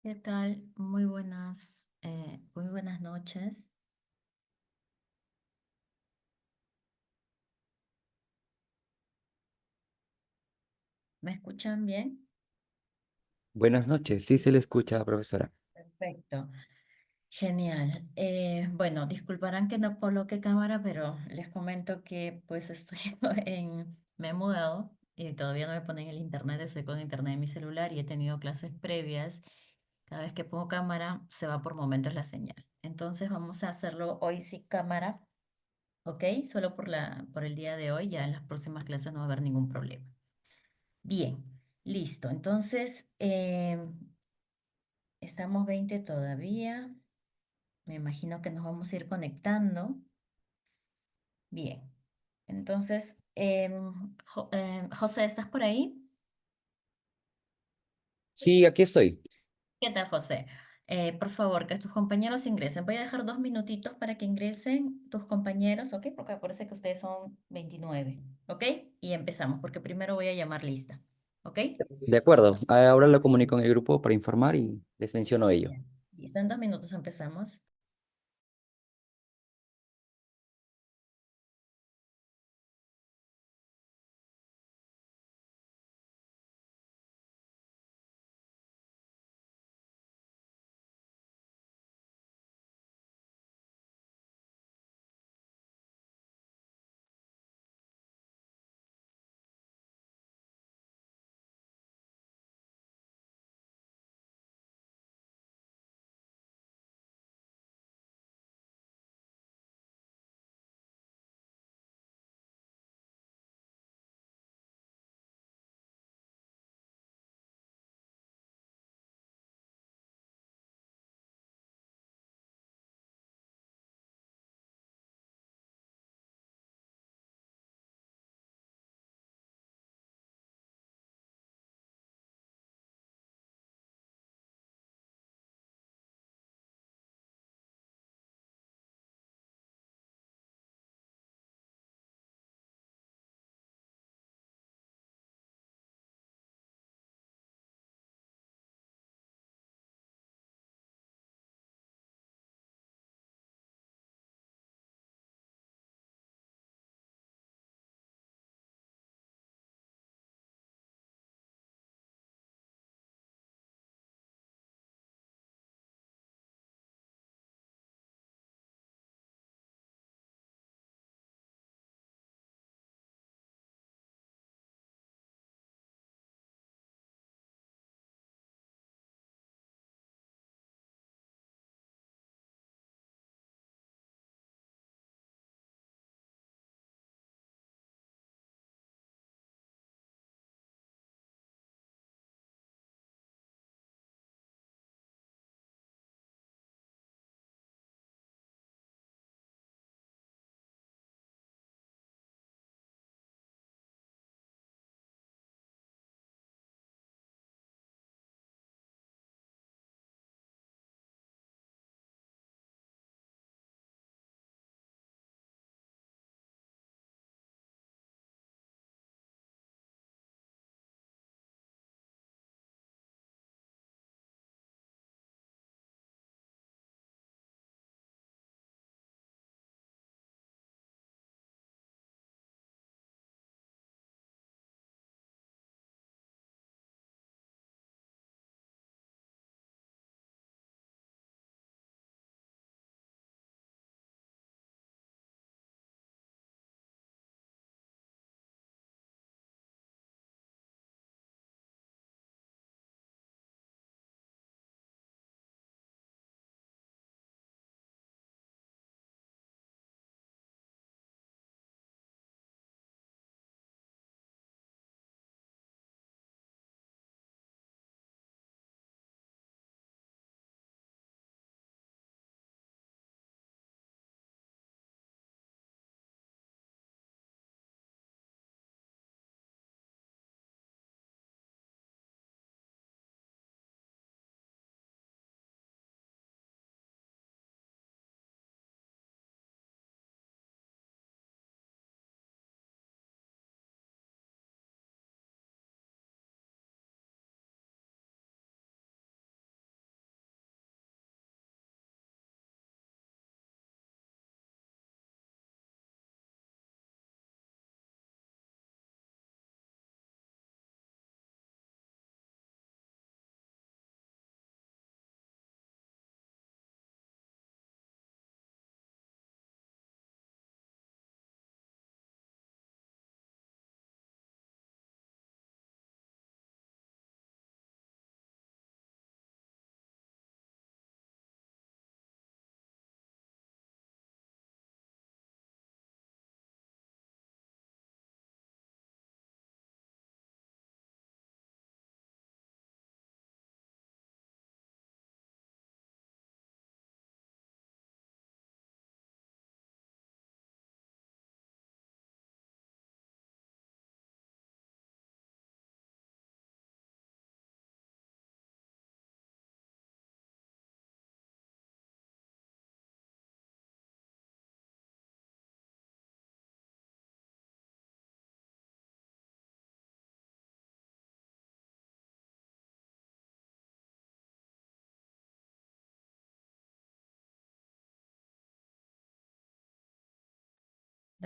¿Qué tal? Muy buenas noches. ¿Me escuchan bien? Buenas noches, sí se le escucha, profesora. Perfecto. Genial. Bueno, disculparán que no coloque cámara, pero les comento que pues estoy me he mudado y todavía no me ponen el internet, estoy con internet en mi celular y he tenido clases previas. Cada vez que pongo cámara, se va por momentos la señal. Entonces vamos a hacerlo hoy sin cámara, ¿ok? Solo por el día de hoy, ya en las próximas clases no va a haber ningún problema. Bien, listo. Entonces, estamos 20 todavía. Me imagino que nos vamos a ir conectando. Bien. Entonces, José, ¿estás por ahí? Sí, aquí estoy. ¿Qué tal, José? Por favor, que tus compañeros ingresen. Voy a dejar 2 minutitos para que ingresen tus compañeros, ¿ok? Porque parece que ustedes son 29, ¿ok? Y empezamos, porque primero voy a llamar lista, ¿ok? De acuerdo. Ahora lo comunico en el grupo para informar y les menciono ello. Bien. Listo, en 2 minutos empezamos.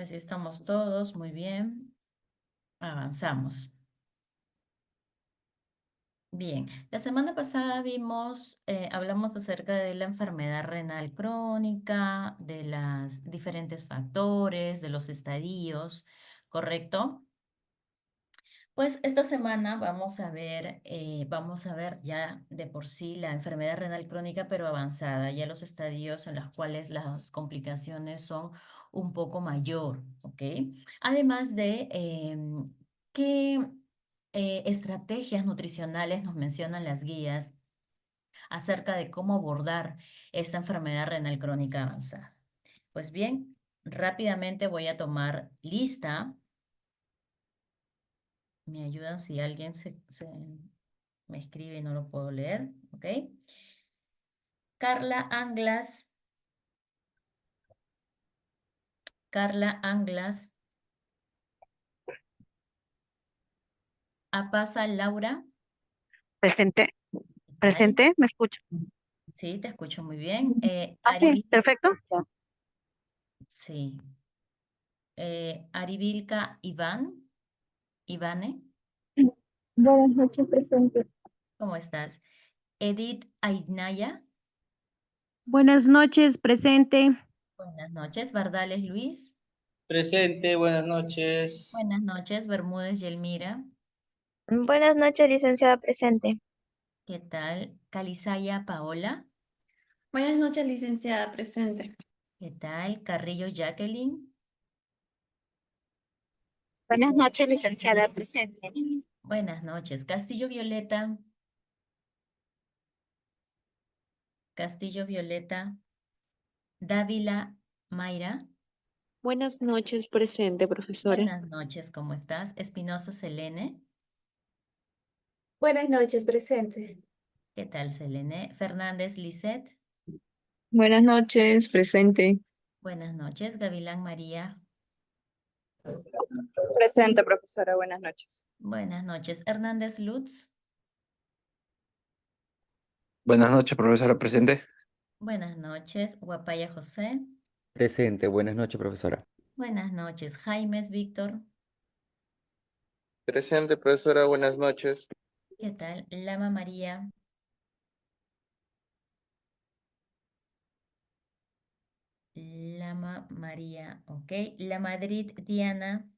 Así estamos todos, muy bien. Avanzamos. Bien, la semana pasada hablamos acerca de la enfermedad renal crónica, de los diferentes factores, de los estadios, ¿correcto? Pues esta semana vamos a ver ya de por sí la enfermedad renal crónica, pero avanzada, ya los estadios en los cuales las complicaciones son un poco mayor, ¿ok? Además de qué estrategias nutricionales nos mencionan las guías acerca de cómo abordar esa enfermedad renal crónica avanzada. Pues bien, rápidamente voy a tomar lista. Me ayudan si alguien me escribe y no lo puedo leer, ¿ok? Carla Anglas, Carla Anglas, Apasa Laura, Presente, ¿qué tal? presente, ¿me escucho? Sí, te escucho muy bien. Ah, sí, perfecto. Sí. Arivilca Ivane, Buenas noches, presente. ¿cómo estás? Edith Ainaya, Buenas noches, presente. buenas noches. Bardales Luis, Presente, buenas noches. buenas noches. Bermúdez Yelmira, Buenas noches, licenciada presente. ¿qué tal? Calizaya Paola, Buenas noches, licenciada presente. ¿qué tal? Carrillo Jacqueline, Buenas noches, licenciada presente. buenas noches. Castillo Violeta, Castillo Violeta, Dávila Mayra, Buenas noches, presente, profesora. buenas noches, ¿cómo estás? Espinosa Selene, Buenas noches, presente. ¿qué tal Selene? Fernández Lisette, Buenas noches, presente. buenas noches. Gavilán María, Presente, profesora, buenas noches. buenas noches. Hernández Lutz, Buenas noches, profesora presente. buenas noches. Guapaya José, Presente, buenas noches, profesora. buenas noches. Jaimes Víctor, Presente, profesora, buenas noches. ¿qué tal? Lama María, Lama María, ok. La Madrid Diana,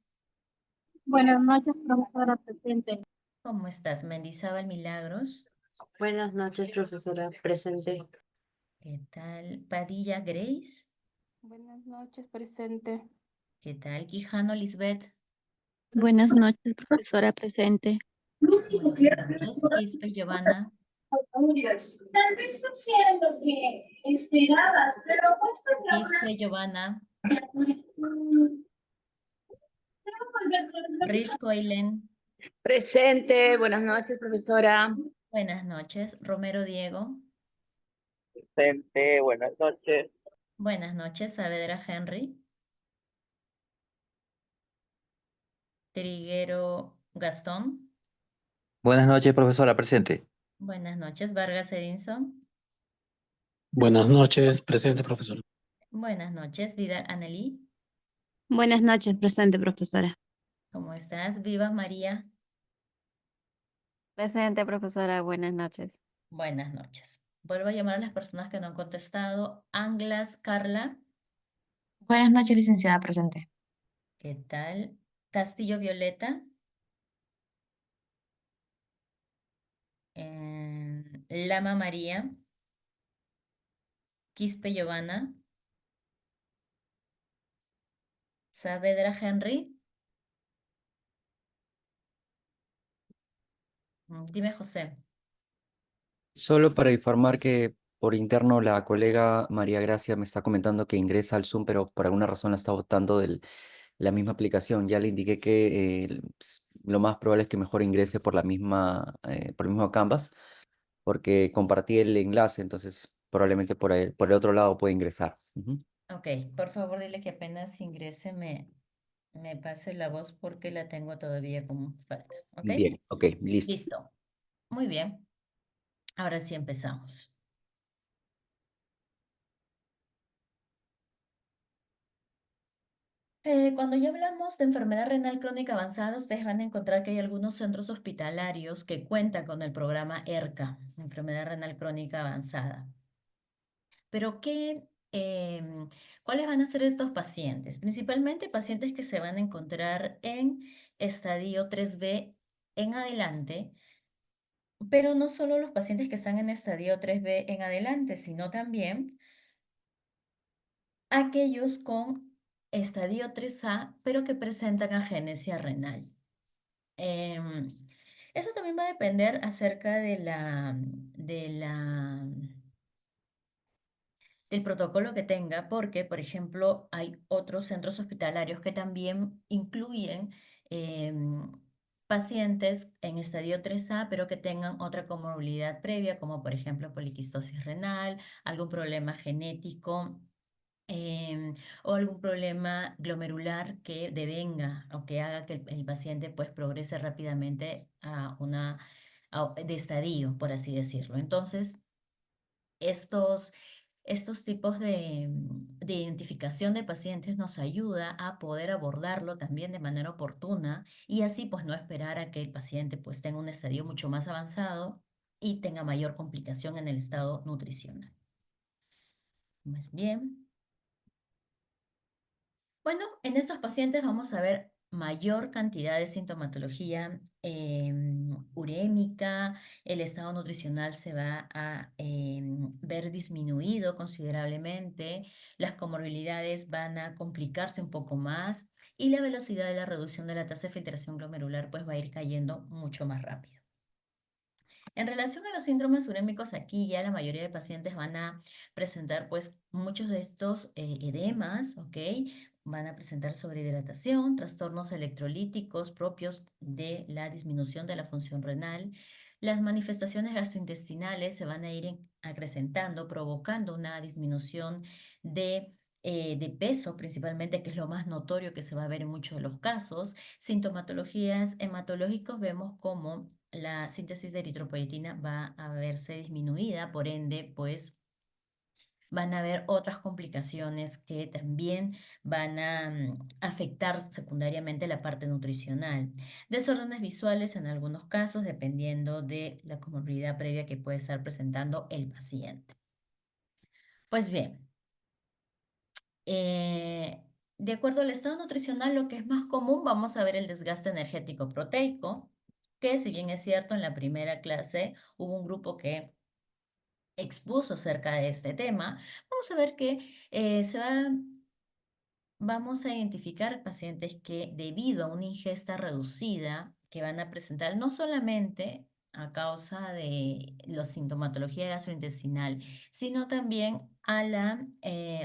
Buenas noches, profesora presente. ¿cómo estás? Mendizábal Milagros, Buenas noches, profesora. Presente. ¿qué tal? Padilla Grace, Buenas noches, presente. ¿qué tal? Quijano Lisbeth, Buenas noches, profesora presente. buenas noches. Quispe Giovanna, Tal vez no sea lo que esperabas, pero puesto que Quispe Giovanna, Risco Ailén, Presente, buenas noches, profesora. buenas noches. Romero Diego, Presente, buenas noches. buenas noches. Saavedra Henry, Triguero Gastón, Buenas noches, profesora presente. buenas noches. Vargas Edinson, Buenas noches, presente, profesor. buenas noches. Vidal Anneli, Buenas noches, presente, profesora. ¿cómo estás? Viva María, Presente, profesora. Buenas noches. buenas noches. Vuelvo a llamar a las personas que no han contestado. Anglas Carla, Buenas noches, licenciada presente. ¿qué tal? Castillo Violeta, Lama María, Quispe Giovanna, Saavedra Henry, dime José. Solo para informar que por interno la colega María Gracia me está comentando que ingresa al Zoom, pero por alguna razón la está botando de la misma aplicación. Ya le indiqué que lo más probable es que mejor ingrese por el mismo Canvas, porque compartí el enlace, entonces probablemente por el otro lado puede ingresar. Ujú. Ok, por favor dile que apenas ingrese me pase la voz porque la tengo todavía como falta. ¿Ok? Bien, ok, listo. Listo. Muy bien. Ahora sí empezamos. Cuando ya hablamos de enfermedad renal crónica avanzada, ustedes van a encontrar que hay algunos centros hospitalarios que cuentan con el programa ERCA, enfermedad renal crónica avanzada. Pero ¿cuáles van a ser estos pacientes? Principalmente pacientes que se van a encontrar en estadio 3B en adelante, pero no solo los pacientes que están en estadio 3B en adelante, sino también aquellos con estadio 3A, pero que presentan agenesia renal. Em, Eso también va a depender acerca del protocolo que tenga, porque, por ejemplo, hay otros centros hospitalarios que también incluyen em, pacientes en estadio 3A, pero que tengan otra comorbilidad previa, como por ejemplo poliquistosis renal, algún problema genético o algún problema glomerular que devenga o que haga que el paciente pues progrese rápidamente de estadio, por así decirlo. Entonces, estos tipos de identificación de pacientes nos ayuda a poder abordarlo también de manera oportuna y así pues no esperar a que el paciente pues tenga un estadio mucho más avanzado y tenga mayor complicación en el estado nutricional. Más bien. Bueno, en estos pacientes vamos a ver mayor cantidad de sintomatología urémica, el estado nutricional se va a ver disminuido considerablemente, las comorbilidades van a complicarse un poco más y la velocidad de la reducción de la tasa de filtración glomerular pues va a ir cayendo mucho más rápido. En relación a los síndromes urémicos, aquí ya la mayoría de pacientes van a presentar pues muchos de estos edemas, ¿ok? Van a presentar sobrehidratación, trastornos electrolíticos propios de la disminución de la función renal. Las manifestaciones gastrointestinales se van a ir acrecentando, provocando una disminución de peso principalmente, que es lo más notorio que se va a ver en muchos de los casos. Sintomatologías hematológicas, vemos como la síntesis de eritropoyetina va a verse disminuida, por ende, pues van a haber otras complicaciones que también van a afectar secundariamente la parte nutricional. Desórdenes visuales en algunos casos, dependiendo de la comorbilidad previa que puede estar presentando el paciente. Pues bien, de acuerdo al estado nutricional, lo que es más común, vamos a ver el desgaste energético proteico, que si bien es cierto, en la primera clase hubo un grupo que expuso acerca de este tema, vamos a ver que vamos a identificar pacientes que debido a una ingesta reducida, que van a presentar no solamente a causa de la sintomatología gastrointestinal, sino también a la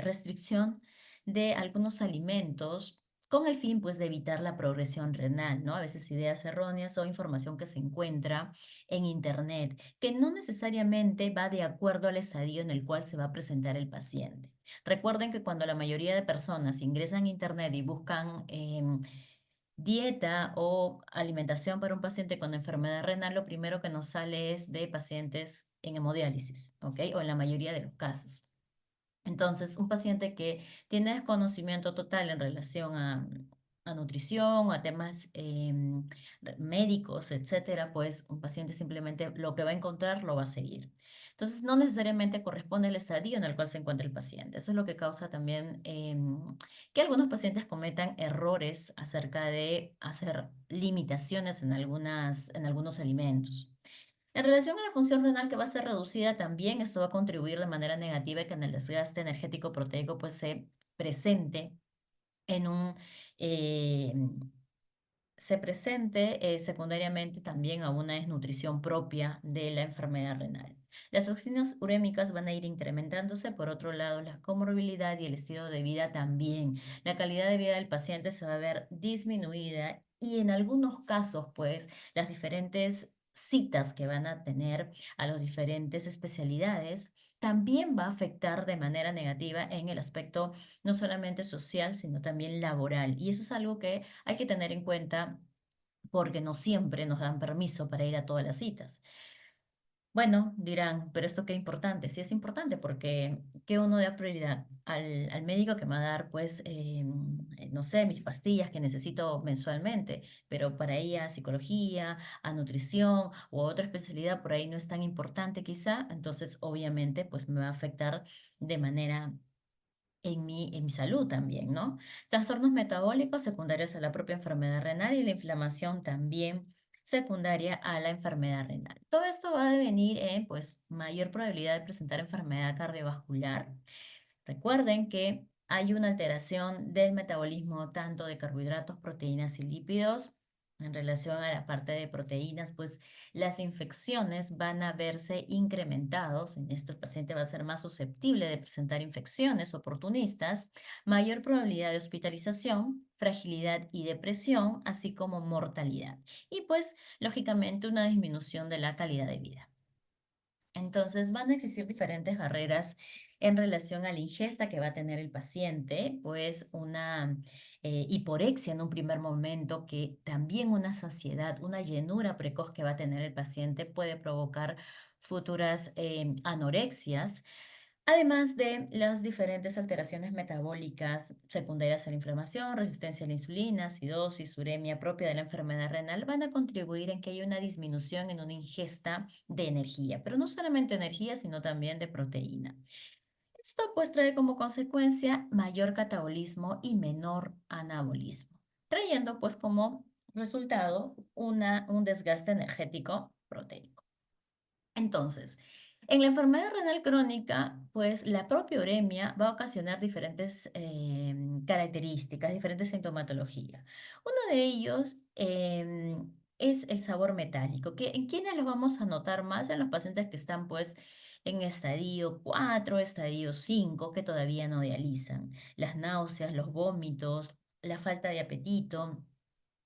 restricción de algunos alimentos con el fin pues de evitar la progresión renal, ¿no? A veces ideas erróneas o información que se encuentra en internet, que no necesariamente va de acuerdo al estadio en el cual se va a presentar el paciente. Recuerden que cuando la mayoría de personas ingresan a internet y buscan dieta o alimentación para un paciente con enfermedad renal, lo primero que nos sale es de pacientes en hemodiálisis, ¿ok? O en la mayoría de los casos. Entonces, un paciente que tiene desconocimiento total en relación a nutrición, a temas médicos, etcétera, pues un paciente simplemente lo que va a encontrar lo va a seguir. Entonces, no necesariamente corresponde al estadio en el cual se encuentra el paciente. Eso es lo que causa también que algunos pacientes cometan errores acerca de hacer limitaciones en algunos alimentos. En relación a la función renal que va a ser reducida, también esto va a contribuir de manera negativa que en el desgaste energético proteico pues se presente en eh, secundariamente también a una desnutrición propia de la enfermedad renal. Las toxinas urémicas van a ir incrementándose, por otro lado, la comorbilidad y el estilo de vida también. La calidad de vida del paciente se va a ver disminuida y en algunos casos, pues, las diferentes citas que van a tener a las diferentes especialidades también va a afectar de manera negativa en el aspecto no solamente social, sino también laboral. Y eso es algo que hay que tener en cuenta porque no siempre nos dan permiso para ir a todas las citas. Bueno, dirán, pero esto qué importante. Sí es importante porque que uno da prioridad al médico que me va a dar, pues, no sé, mis pastillas que necesito mensualmente, pero para ir a psicología, a nutrición o a otra especialidad por ahí no es tan importante quizá, entonces obviamente pues me va a afectar de manera en mi salud también, ¿no? Trastornos metabólicos secundarios a la propia enfermedad renal y la inflamación también secundaria a la enfermedad renal. Todo esto va a devenir en, pues, mayor probabilidad de presentar enfermedad cardiovascular. Recuerden que hay una alteración del metabolismo tanto de carbohidratos, proteínas y lípidos. En relación a la parte de proteínas, pues las infecciones van a verse incrementados. En esto el paciente va a ser más susceptible de presentar infecciones oportunistas, mayor probabilidad de hospitalización, fragilidad y depresión, así como mortalidad. Y pues, lógicamente, una disminución de la calidad de vida. Entonces van a existir diferentes barreras en relación a la ingesta que va a tener el paciente, pues una hiporexia en un primer momento, que también una saciedad, una llenura precoz que va a tener el paciente puede provocar futuras anorexias. Además de las diferentes alteraciones metabólicas secundarias a la inflamación, resistencia a la insulina, acidosis, uremia propia de la enfermedad renal, van a contribuir en que haya una disminución en una ingesta de energía, pero no solamente energía, sino también de proteína. Esto pues trae como consecuencia mayor catabolismo y menor anabolismo, trayendo pues como resultado un desgaste energético proteico. Entonces, en la enfermedad renal crónica, pues la propia uremia va a ocasionar diferentes características, diferentes sintomatologías. Uno de ellos es el sabor metálico, que en quienes lo vamos a notar más en los pacientes que están pues en estadio 4, estadio 5, que todavía no dializan. Las náuseas, los vómitos, la falta de apetito,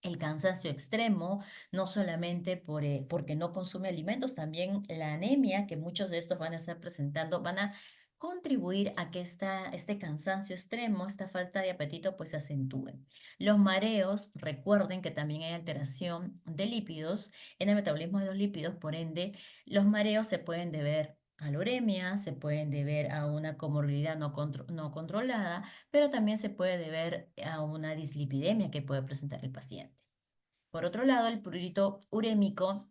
el cansancio extremo, no solamente porque no consume alimentos, también la anemia, que muchos de estos van a estar presentando, van a contribuir a que este cansancio extremo, esta falta de apetito, pues se acentúe. Los mareos, recuerden que también hay alteración de lípidos en el metabolismo de los lípidos, por ende, los mareos se pueden deber a la uremia, se pueden deber a una comorbilidad no controlada, pero también se puede deber a una dislipidemia que puede presentar el paciente. Por otro lado, el prurito urémico,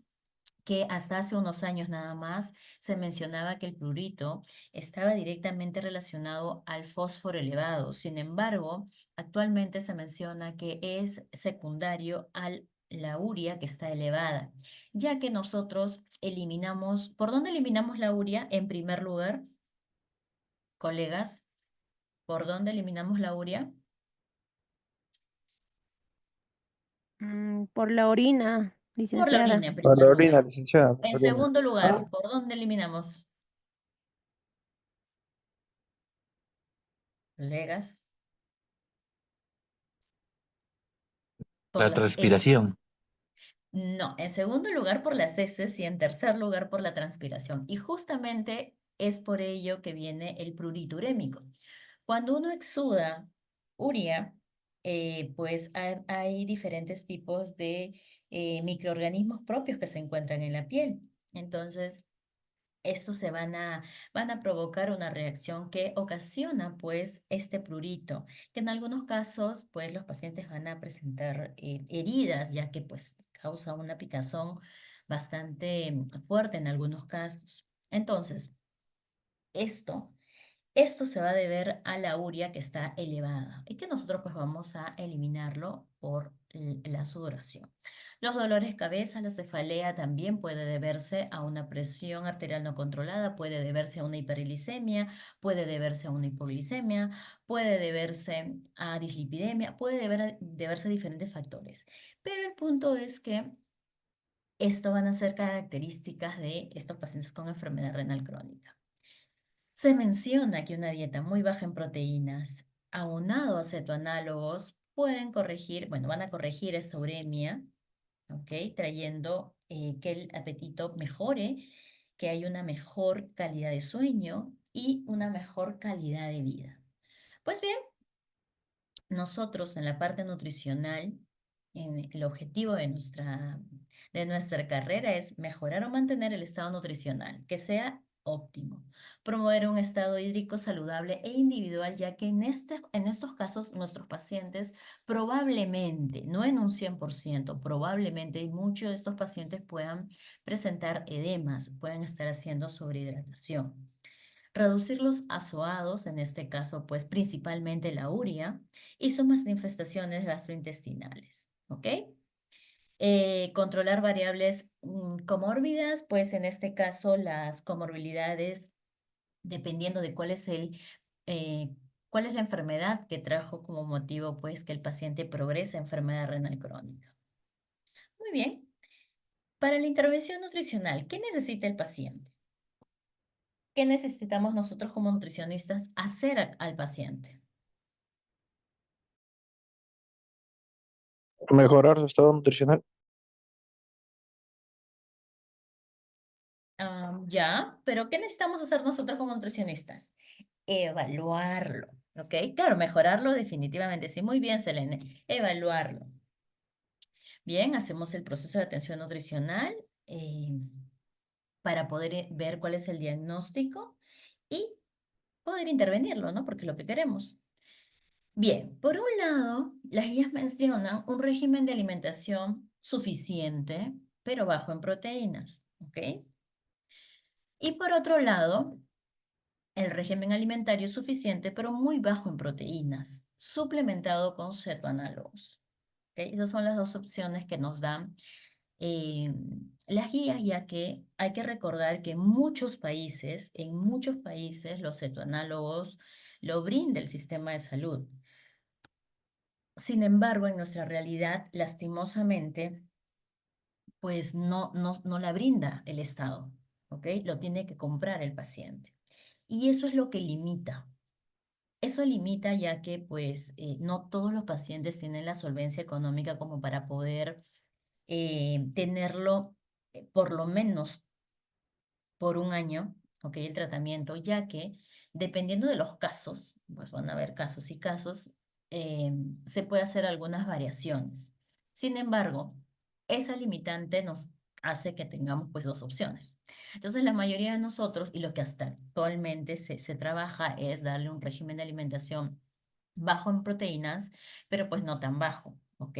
que hasta hace unos años nada más se mencionaba que el prurito estaba directamente relacionado al fósforo elevado. Sin embargo, actualmente se menciona que es secundario a la urea que está elevada, ya que nosotros eliminamos, ¿por dónde eliminamos la urea? En primer lugar, colegas, ¿por dónde eliminamos la urea? Por la orina, Por la licenciada. orina en Por primer la lugar. orina, licenciada, por En la orina. segundo lugar, ¿por dónde eliminamos? Colegas, por La las heces. transpiración. No, en segundo lugar por las heces y en tercer lugar por la transpiración. Y justamente es por ello que viene el prurito urémico. Cuando uno exuda urea, pues hay diferentes tipos de microorganismos propios que se encuentran en la piel. Entonces, estos van a provocar una reacción que ocasiona pues este prurito, que en algunos casos pues los pacientes van a presentar heridas, ya que pues causa una picazón bastante fuerte en algunos casos. Entonces, esto esto se va a deber a la urea que está elevada y que nosotros pues vamos a eliminarlo por la sudoración. Los dolores de cabeza, la cefalea también puede deberse a una presión arterial no controlada, puede deberse a una hiperglicemia, puede deberse a una hipoglicemia, puede deberse a dislipidemia, puede deberse a diferentes factores. Pero el punto es que esto van a ser características de estos pacientes con enfermedad renal crónica. Se menciona que una dieta muy baja en proteínas, aunado a cetoanálogos, pueden corregir, bueno, van a corregir esa uremia, ¿ok? Trayendo que el apetito mejore, que haya una mejor calidad de sueño y una mejor calidad de vida. Pues bien, nosotros en la parte nutricional el objetivo de nuestra carrera es mejorar o mantener el estado nutricional, que sea óptimo, promover un estado hídrico saludable e individual, ya que en estos casos nuestros pacientes probablemente, no en un 100%, probablemente muchos de estos pacientes puedan presentar edemas, puedan estar haciendo sobrehidratación. Reducir los azoados, en este caso, pues principalmente la urea y sus manifestaciones gastrointestinales, ¿ok? Controlar variables comórbidas, pues en este caso las comorbilidades, dependiendo de cuál es la enfermedad que trajo como motivo, pues que el paciente progrese a enfermedad renal crónica. Muy bien. Para la intervención nutricional, ¿qué necesita el paciente? ¿Qué necesitamos nosotros como nutricionistas hacer al paciente? Mejorar su estado nutricional. Ya, pero ¿qué necesitamos hacer nosotros como nutricionistas? Evaluarlo, ¿ok? Claro, mejorarlo definitivamente, sí, muy bien, Selene, evaluarlo. Bien, hacemos el proceso de atención nutricional para poder ver cuál es el diagnóstico y poder intervenirlo, ¿no? Porque es lo que queremos. Bien, por un lado, las guías mencionan un régimen de alimentación suficiente, pero bajo en proteínas, ¿ok? Y por otro lado, el régimen alimentario suficiente, pero muy bajo en proteínas, suplementado con cetoanálogos. ¿Ok? Esas son las dos opciones que nos dan las guías, ya que hay que recordar que en muchos países los cetoanálogos lo brinda el sistema de salud. Sin embargo, en nuestra realidad, lastimosamente, pues no la brinda el Estado, ¿ok? Lo tiene que comprar el paciente. Y eso es lo que limita. Eso limita ya que pues no todos los pacientes tienen la solvencia económica como para poder tenerlo por lo menos por un año, ¿ok? El tratamiento, ya que dependiendo de los casos, pues van a haber casos y casos, se puede hacer algunas variaciones. Sin embargo, esa limitante nos hace que tengamos pues dos opciones. Entonces, la mayoría de nosotros, y lo que hasta actualmente se trabaja, es darle un régimen de alimentación bajo en proteínas, pero pues no tan bajo, ¿ok?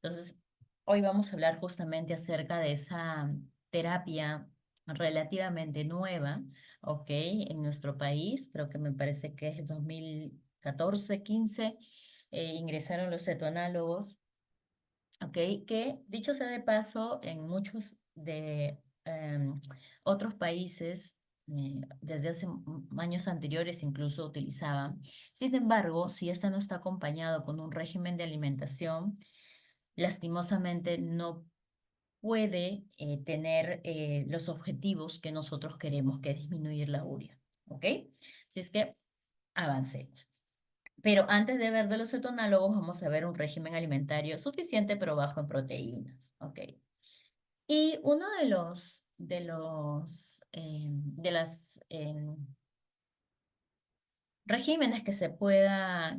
Entonces, hoy vamos a hablar justamente acerca de esa terapia relativamente nueva, ¿ok? En nuestro país, creo que me parece que es 2014, 15, ingresaron los cetoanálogos, ¿ok? Que dicho sea de paso, en muchos de otros países, desde hace años anteriores incluso utilizaban. Sin embargo, si esta no está acompañado con un régimen de alimentación, lastimosamente no puede tener los objetivos que nosotros queremos, que es disminuir la urea, ¿ok? Así es que avancemos. Pero antes de ver de los cetonálogos, vamos a ver un régimen alimentario suficiente pero bajo en proteínas, ¿ok? Y uno de las regímenes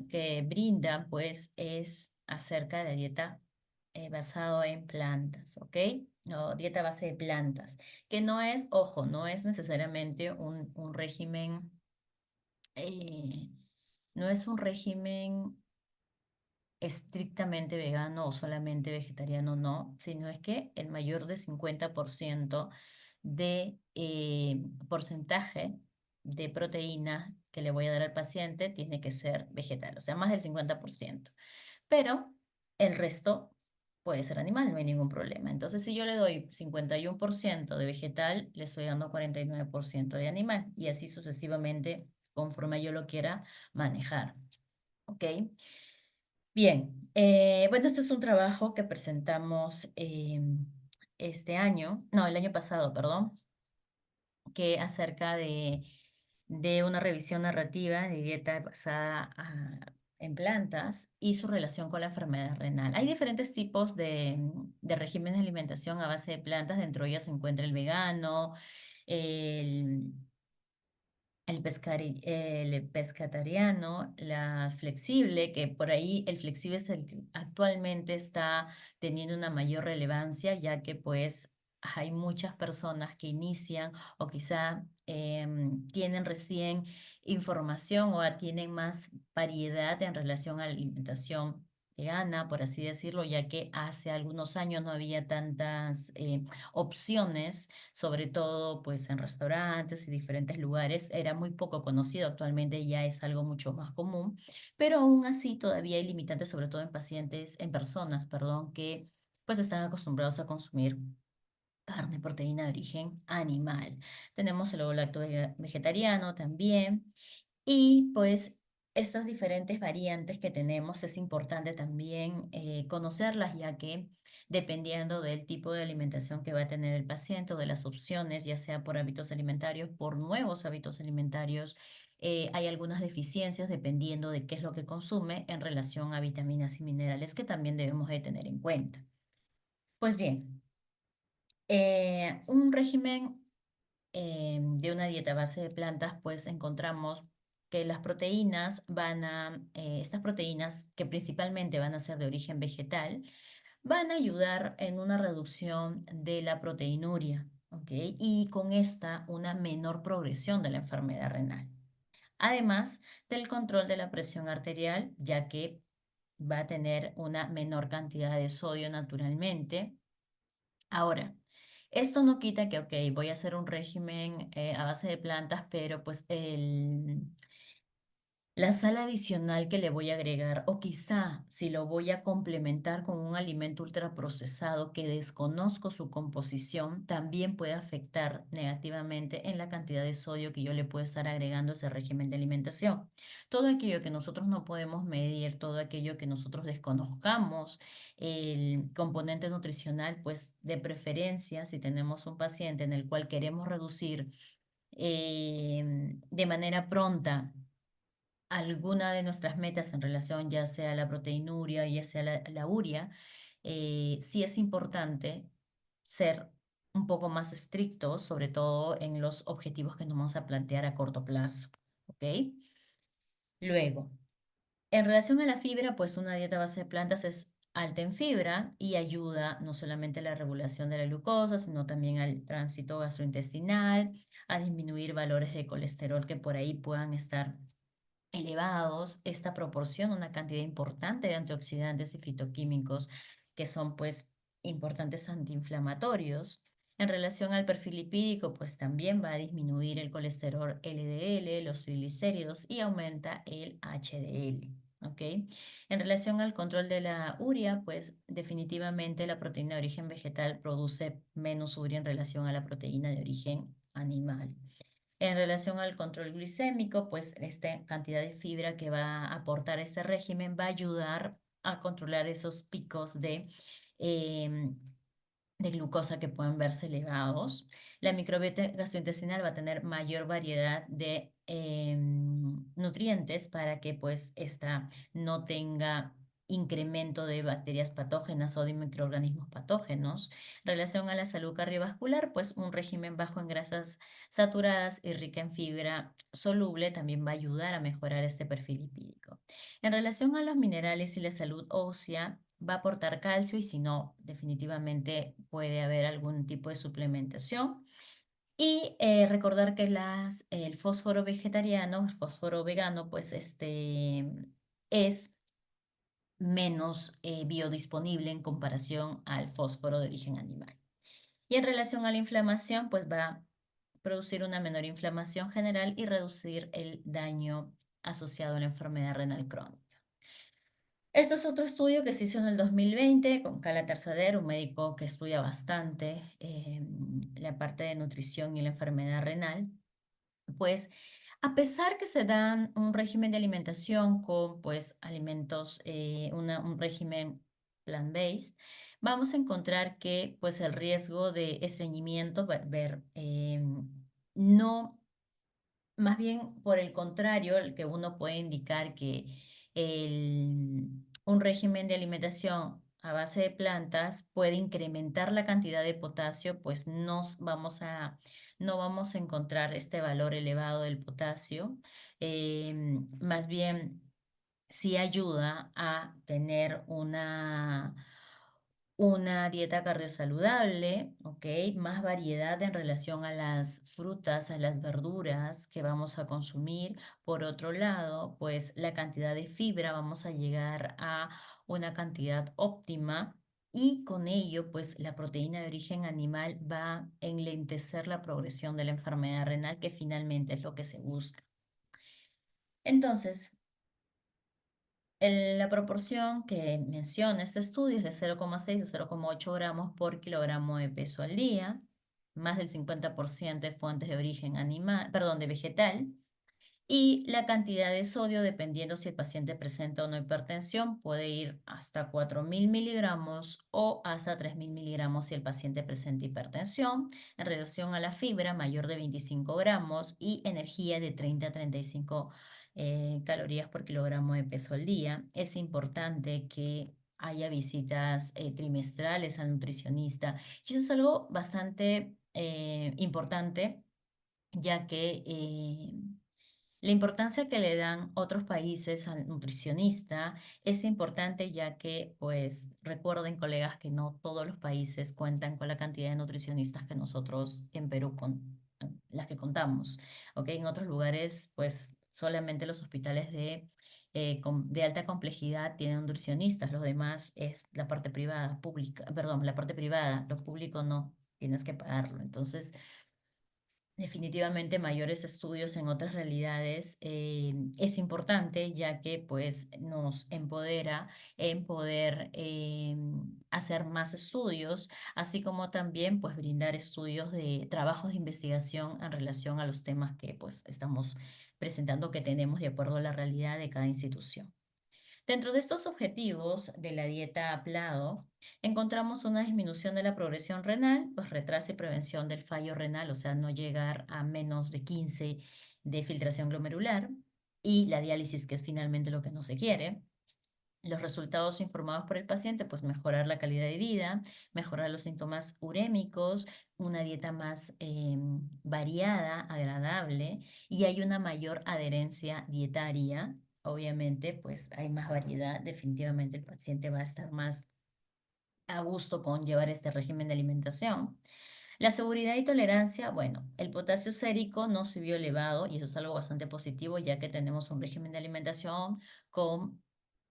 que brindan, pues, es acerca de la dieta basado en plantas, ¿ok? O dieta a base de plantas, que no es, ojo, no es necesariamente un régimen, no es un régimen estrictamente vegano o solamente vegetariano, no, sino es que el mayor de 50% de porcentaje de proteína que le voy a dar al paciente tiene que ser vegetal, o sea, más del 50%. Pero el resto puede ser animal, no hay ningún problema. Entonces, si yo le doy 51% de vegetal, le estoy dando 49% de animal, y así sucesivamente conforme yo lo quiera manejar. ¿Ok? Bien, bueno, este es un trabajo que presentamos este año, no, el año pasado, perdón, que acerca de una revisión narrativa de dieta basada en plantas y su relación con la enfermedad renal. Hay diferentes tipos de regímenes de alimentación a base de plantas, dentro de ellas se encuentra el vegano, el el pescatariano, la flexible, que por ahí el flexible es el que actualmente está teniendo una mayor relevancia, ya que pues hay muchas personas que inician o quizá tienen recién información o tienen más variedad en relación a la alimentación vegana, por así decirlo, ya que hace algunos años no había tantas opciones, sobre todo pues en restaurantes y diferentes lugares. Era muy poco conocido, actualmente ya es algo mucho más común, pero aún así todavía hay limitantes, sobre todo en personas, perdón, que pues están acostumbrados a consumir carne, proteína de origen animal. Tenemos el ovo lácteo vegetariano también. Y pues estas diferentes variantes que tenemos es importante también conocerlas, ya que dependiendo del tipo de alimentación que va a tener el paciente o de las opciones, ya sea por hábitos alimentarios, por nuevos hábitos alimentarios, hay algunas deficiencias dependiendo de qué es lo que consume en relación a vitaminas y minerales que también debemos de tener en cuenta. Pues bien, un régimen de una dieta a base de plantas, pues encontramos que las proteínas estas proteínas que principalmente van a ser de origen vegetal, van a ayudar en una reducción de la proteinuria, ¿ok? Y con esta una menor progresión de la enfermedad renal. Además del control de la presión arterial, ya que va a tener una menor cantidad de sodio naturalmente. Ahora, esto no quita que, ok, voy a hacer un régimen a base de plantas, pero pues la sal adicional que le voy a agregar, o quizá si lo voy a complementar con un alimento ultraprocesado que desconozco su composición, también puede afectar negativamente en la cantidad de sodio que yo le puedo estar agregando a ese régimen de alimentación. Todo aquello que nosotros no podemos medir, todo aquello que nosotros desconozcamos, el componente nutricional, pues de preferencia, si tenemos un paciente en el cual queremos reducir de manera pronta alguna de nuestras metas en relación ya sea a la proteinuria, ya sea la urea, sí es importante ser un poco más estrictos, sobre todo en los objetivos que nos vamos a plantear a corto plazo. ¿Ok? Luego, en relación a la fibra, pues una dieta a base de plantas es alta en fibra y ayuda no solamente a la regulación de la glucosa, sino también al tránsito gastrointestinal, a disminuir valores de colesterol que por ahí puedan estar elevados. Esta proporciona una cantidad importante de antioxidantes y fitoquímicos que son pues importantes antiinflamatorios. En relación al perfil lipídico, pues también va a disminuir el colesterol LDL, los triglicéridos y aumenta el HDL. ¿Ok? En relación al control de la urea, pues definitivamente la proteína de origen vegetal produce menos urea en relación a la proteína de origen animal. En relación al control glicémico, pues esta cantidad de fibra que va a aportar este régimen va a ayudar a controlar esos picos em, de glucosa que pueden verse elevados. La microbiota gastrointestinal va a tener mayor variedad de nutrientes para que pues esta no tenga incremento de bacterias patógenas o de microorganismos patógenos. En relación a la salud cardiovascular, pues un régimen bajo en grasas saturadas y rica en fibra soluble también va a ayudar a mejorar este perfil lipídico. En relación a los minerales y la salud ósea, va a aportar calcio y si no, definitivamente puede haber algún tipo de suplementación. Y recordar que el fósforo vegetariano, el fósforo vegano, pues es menos biodisponible en comparación al fósforo de origen animal. Y en relación a la inflamación, pues va a producir una menor inflamación general y reducir el daño asociado a la enfermedad renal crónica. Esto es otro estudio que se hizo en el 2020 con Cala Terzader, un médico que estudia bastante la parte de nutrición y la enfermedad renal. Pues a pesar que se dan un régimen de alimentación con pues alimentos, un régimen plant-based, vamos a encontrar que pues el riesgo de estreñimiento va a ver no, más bien por el contrario, el que uno puede indicar que un régimen de alimentación a base de plantas puede incrementar la cantidad de potasio, pues no vamos a encontrar este valor elevado del potasio. Más bien, sí ayuda a tener una dieta cardiosaludable, ¿ok? Más variedad en relación a las frutas, a las verduras que vamos a consumir. Por otro lado, pues la cantidad de fibra, vamos a llegar a una cantidad óptima y con ello, pues la proteína de origen animal va a enlentecer la progresión de la enfermedad renal, que finalmente es lo que se busca. Entonces, la proporción que menciona este estudio es de 0,6 a 0,8 gramos por kilogramo de peso al día, más del 50% de fuentes de origen animal, perdón, de vegetal, y la cantidad de sodio, dependiendo si el paciente presenta o no hipertensión, puede ir hasta 4.000 miligramos o hasta 3.000 miligramos si el paciente presenta hipertensión, en relación a la fibra mayor de 25 gramos y energía de 30 a 35 calorías por kilogramo de peso al día. Es importante que haya visitas trimestrales al nutricionista y eso es algo bastante importante, ya que la importancia que le dan otros países al nutricionista es importante, ya que, pues, recuerden, colegas, que no todos los países cuentan con la cantidad de nutricionistas que nosotros en Perú las que contamos, ¿ok? En otros lugares, pues, solamente los hospitales de alta complejidad tienen nutricionistas, los demás es la parte privada, pública, perdón, la parte privada, lo público no, tienes que pagarlo. Entonces, definitivamente mayores estudios en otras realidades es importante, ya que pues nos empodera en poder hacer más estudios, así como también pues brindar estudios de trabajos de investigación en relación a los temas que pues estamos presentando, que tenemos de acuerdo a la realidad de cada institución. Dentro de estos objetivos de la dieta Plado, encontramos una disminución de la progresión renal, pues retraso y prevención del fallo renal, o sea, no llegar a menos de 15 de filtración glomerular, y la diálisis, que es finalmente lo que no se quiere. Los resultados informados por el paciente, pues mejorar la calidad de vida, mejorar los síntomas urémicos, una dieta más variada, agradable, y hay una mayor adherencia dietaria. Obviamente, pues hay más variedad, definitivamente el paciente va a estar más a gusto con llevar este régimen de alimentación. La seguridad y tolerancia, bueno, el potasio sérico no se vio elevado y eso es algo bastante positivo, ya que tenemos un régimen de alimentación con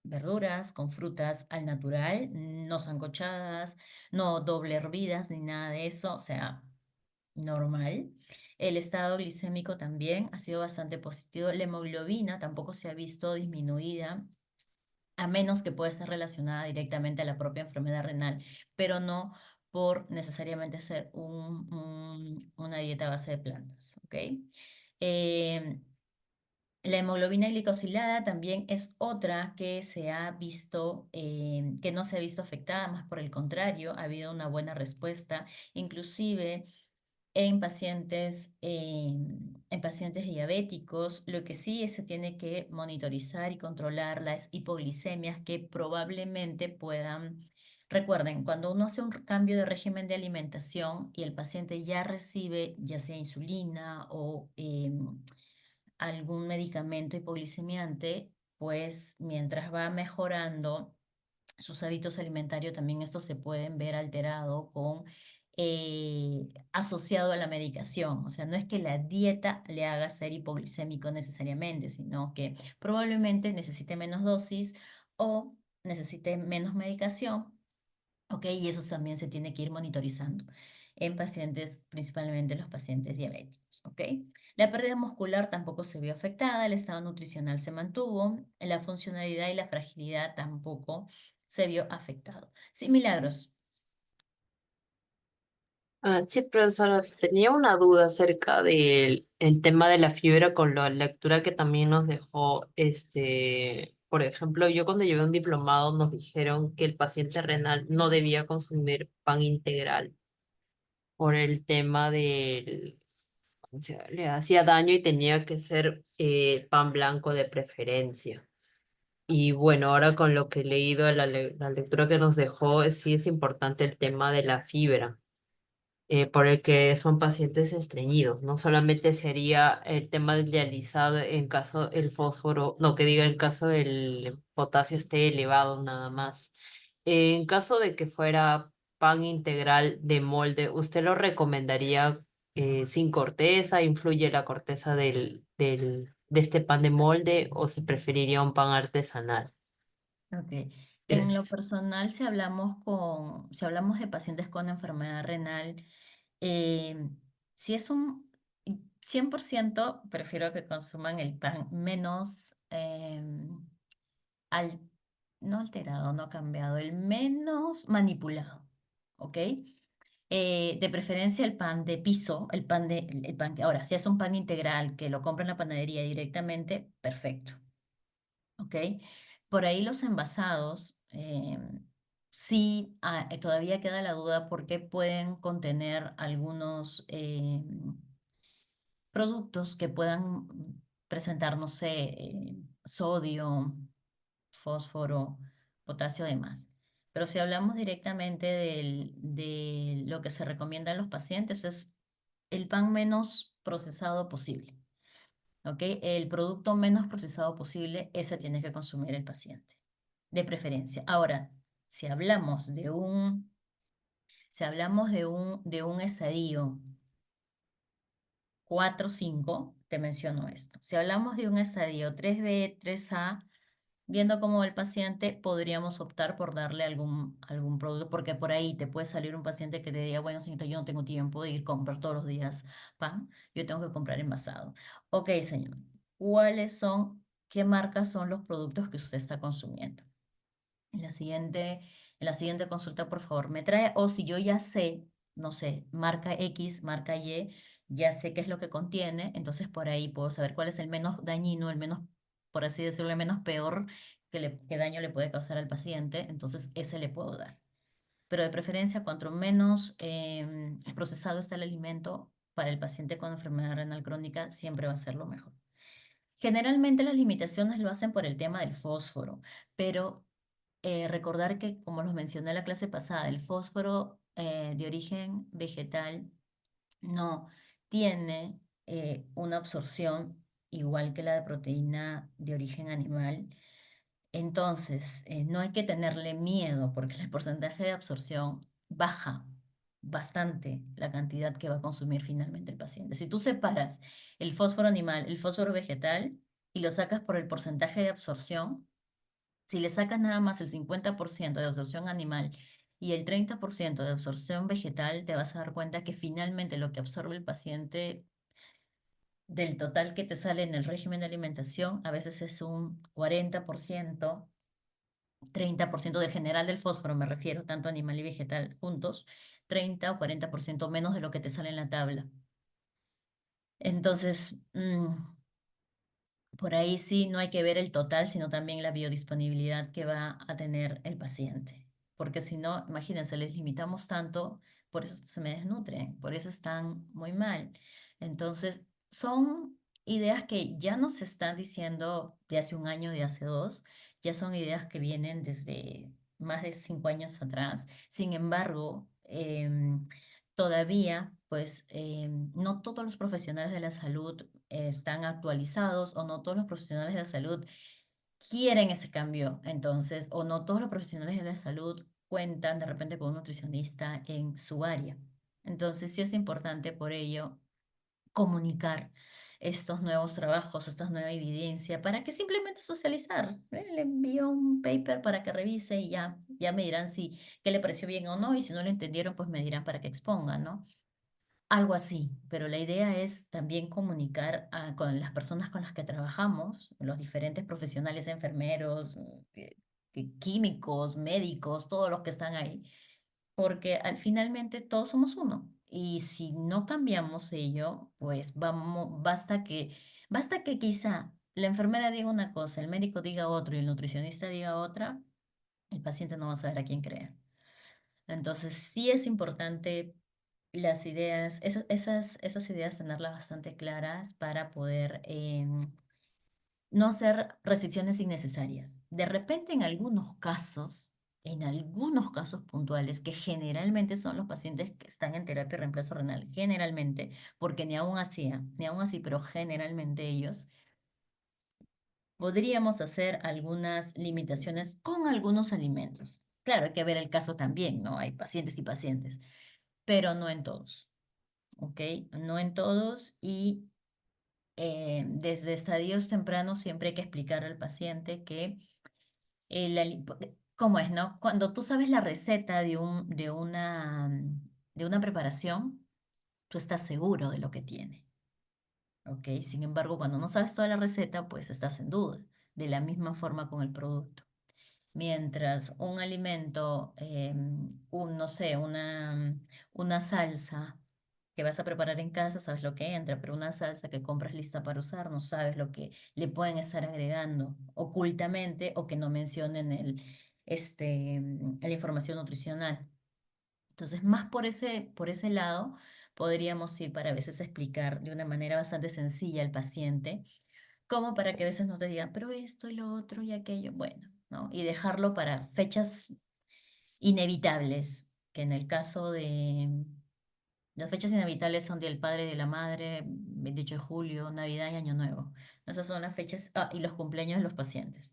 verduras, con frutas al natural, no sancochadas, no doble hervidas ni nada de eso, o sea, normal. El estado glicémico también ha sido bastante positivo. La hemoglobina tampoco se ha visto disminuida, a menos que pueda estar relacionada directamente a la propia enfermedad renal, pero no por necesariamente hacer una dieta a base de plantas, ¿ok? Eh, la hemoglobina glicosilada también es otra que se ha visto, que no se ha visto afectada, más por el contrario, ha habido una buena respuesta, inclusive en pacientes diabéticos. Lo que sí se tiene que monitorizar y controlar las hipoglicemias que probablemente puedan. Recuerden, cuando uno hace un cambio de régimen de alimentación y el paciente ya recibe ya sea insulina o algún medicamento hipoglicemiante, pues mientras va mejorando sus hábitos alimentarios, también estos se pueden ver alterados asociado a la medicación. O sea, no es que la dieta le haga ser hipoglicémico necesariamente, sino que probablemente necesite menos dosis o necesite menos medicación. ¿Ok? Y eso también se tiene que ir monitorizando en pacientes, principalmente los pacientes diabéticos. ¿Ok? La pérdida muscular tampoco se vio afectada, el estado nutricional se mantuvo, la funcionalidad y la fragilidad tampoco se vio afectado. Sí, Milagros. Sí, profesora, tenía una duda acerca del el tema de la fibra con la lectura que también nos dejó, por ejemplo, yo cuando llevé un diplomado nos dijeron que el paciente renal no debía consumir pan integral por el tema del, o sea, le hacía daño y tenía que ser pan blanco de preferencia. Y bueno, ahora con lo que he leído, la lectura que nos dejó, sí es importante el tema de la fibra, por el que son pacientes estreñidos. No solamente sería el tema del dializado en caso el fósforo, no, que diga en caso del potasio esté elevado nada más. En caso de que fuera pan integral de molde, ¿usted lo recomendaría sin corteza? ¿Influye la corteza de este pan de molde o se preferiría un pan artesanal? Ok. En lo Gracias. personal, si hablamos de pacientes con enfermedad renal, eh, si es un 100%, prefiero que consuman el pan menos, al- no alterado, no cambiado, el menos manipulado, ¿ok? De preferencia el pan de piso, el pan, ahora, si es un pan integral que lo compra en la panadería directamente, perfecto. ¿Ok? Por ahí los envasados, sí, todavía queda la duda porque pueden contener algunos productos que puedan presentar, no sé, sodio, fósforo, potasio, demás. Pero si hablamos directamente de lo que se recomienda a los pacientes, es el pan menos procesado posible. ¿Ok? El producto menos procesado posible, ese tiene que consumir el paciente, de preferencia. Ahora, si hablamos de un estadio 4-5, te menciono esto. Si hablamos de un estadio 3B, 3A, viendo cómo va el paciente, podríamos optar por darle algún producto, porque por ahí te puede salir un paciente que te diga, bueno, señorita, yo no tengo tiempo de ir a comprar todos los días pan, yo tengo que comprar envasado. Ok, señor, qué marcas son los productos que usted está consumiendo? En la siguiente consulta, por favor, me trae, o si yo ya sé, no sé, marca X, marca Y, ya sé qué es lo que contiene, entonces por ahí puedo saber cuál es el menos dañino, el menos, por así decirlo, el menos peor que daño le puede causar al paciente, entonces ese le puedo dar. Pero de preferencia, cuanto menos procesado está el alimento para el paciente con enfermedad renal crónica, siempre va a ser lo mejor. Generalmente las limitaciones lo hacen por el tema del fósforo, pero recordar que, como los mencioné en la clase pasada, el fósforo de origen vegetal no tiene una absorción igual que la de proteína de origen animal. Entonces, no hay que tenerle miedo porque el porcentaje de absorción baja bastante la cantidad que va a consumir finalmente el paciente. Si tú separas el fósforo animal, el fósforo vegetal y lo sacas por el porcentaje de absorción, si le sacas nada más el 50% de absorción animal y el 30% de absorción vegetal, te vas a dar cuenta que finalmente lo que absorbe el paciente del total que te sale en el régimen de alimentación, a veces es un 40%, 30% del general del fósforo, me refiero, tanto animal y vegetal juntos, 30 o 40% menos de lo que te sale en la tabla. Entonces, por ahí sí no hay que ver el total, sino también la biodisponibilidad que va a tener el paciente. Porque si no, imagínense, les limitamos tanto, por eso se me desnutren, por eso están muy mal. Entonces, son ideas que ya nos están diciendo de hace un año, de hace dos, ya son ideas que vienen desde más de 5 años atrás. Sin embargo, todavía, pues, no todos los profesionales de la salud están actualizados o no todos los profesionales de la salud quieren ese cambio, entonces, o no todos los profesionales de la salud cuentan de repente con un nutricionista en su área. Entonces, sí es importante por ello comunicar estos nuevos trabajos, esta nueva evidencia, para que simplemente socializar. Le envío un paper para que revise y ya me dirán si qué le pareció bien o no, y si no lo entendieron, pues me dirán para que expongan, ¿no? Algo así, pero la idea es también comunicar con las personas con las que trabajamos, los diferentes profesionales, enfermeros, químicos, médicos, todos los que están ahí, porque finalmente todos somos uno. Y si no cambiamos ello, pues basta que quizá la enfermera diga una cosa, el médico diga otro y el nutricionista diga otra, el paciente no va a saber a quién creer. Entonces, sí es importante las ideas, esas ideas tenerlas bastante claras para poder no hacer restricciones innecesarias. De repente, en algunos casos puntuales, que generalmente son los pacientes que están en terapia de reemplazo renal, generalmente, porque ni aún así, pero generalmente ellos, podríamos hacer algunas limitaciones con algunos alimentos. Claro, hay que ver el caso también, ¿no? Hay pacientes y pacientes, pero no en todos, ¿ok? No en todos y desde estadios tempranos siempre hay que explicar al paciente que ¿cómo es, no? Cuando tú sabes la receta de una preparación, tú estás seguro de lo que tiene, ¿ok? Sin embargo, cuando no sabes toda la receta, pues estás en duda. De la misma forma con el producto. Mientras un alimento, no sé, una salsa que vas a preparar en casa, sabes lo que entra, pero una salsa que compras lista para usar, no sabes lo que le pueden estar agregando ocultamente o que no mencionen la información nutricional. Entonces, más por ese lado, podríamos ir para a veces explicar de una manera bastante sencilla al paciente como para que a veces no te digan, pero esto y lo otro y aquello, bueno, ¿no? Y dejarlo para fechas inevitables, que en el caso de las fechas inevitables son Día del Padre, de la Madre, 28 de julio, Navidad y Año Nuevo. Esas son las fechas, y los cumpleaños de los pacientes.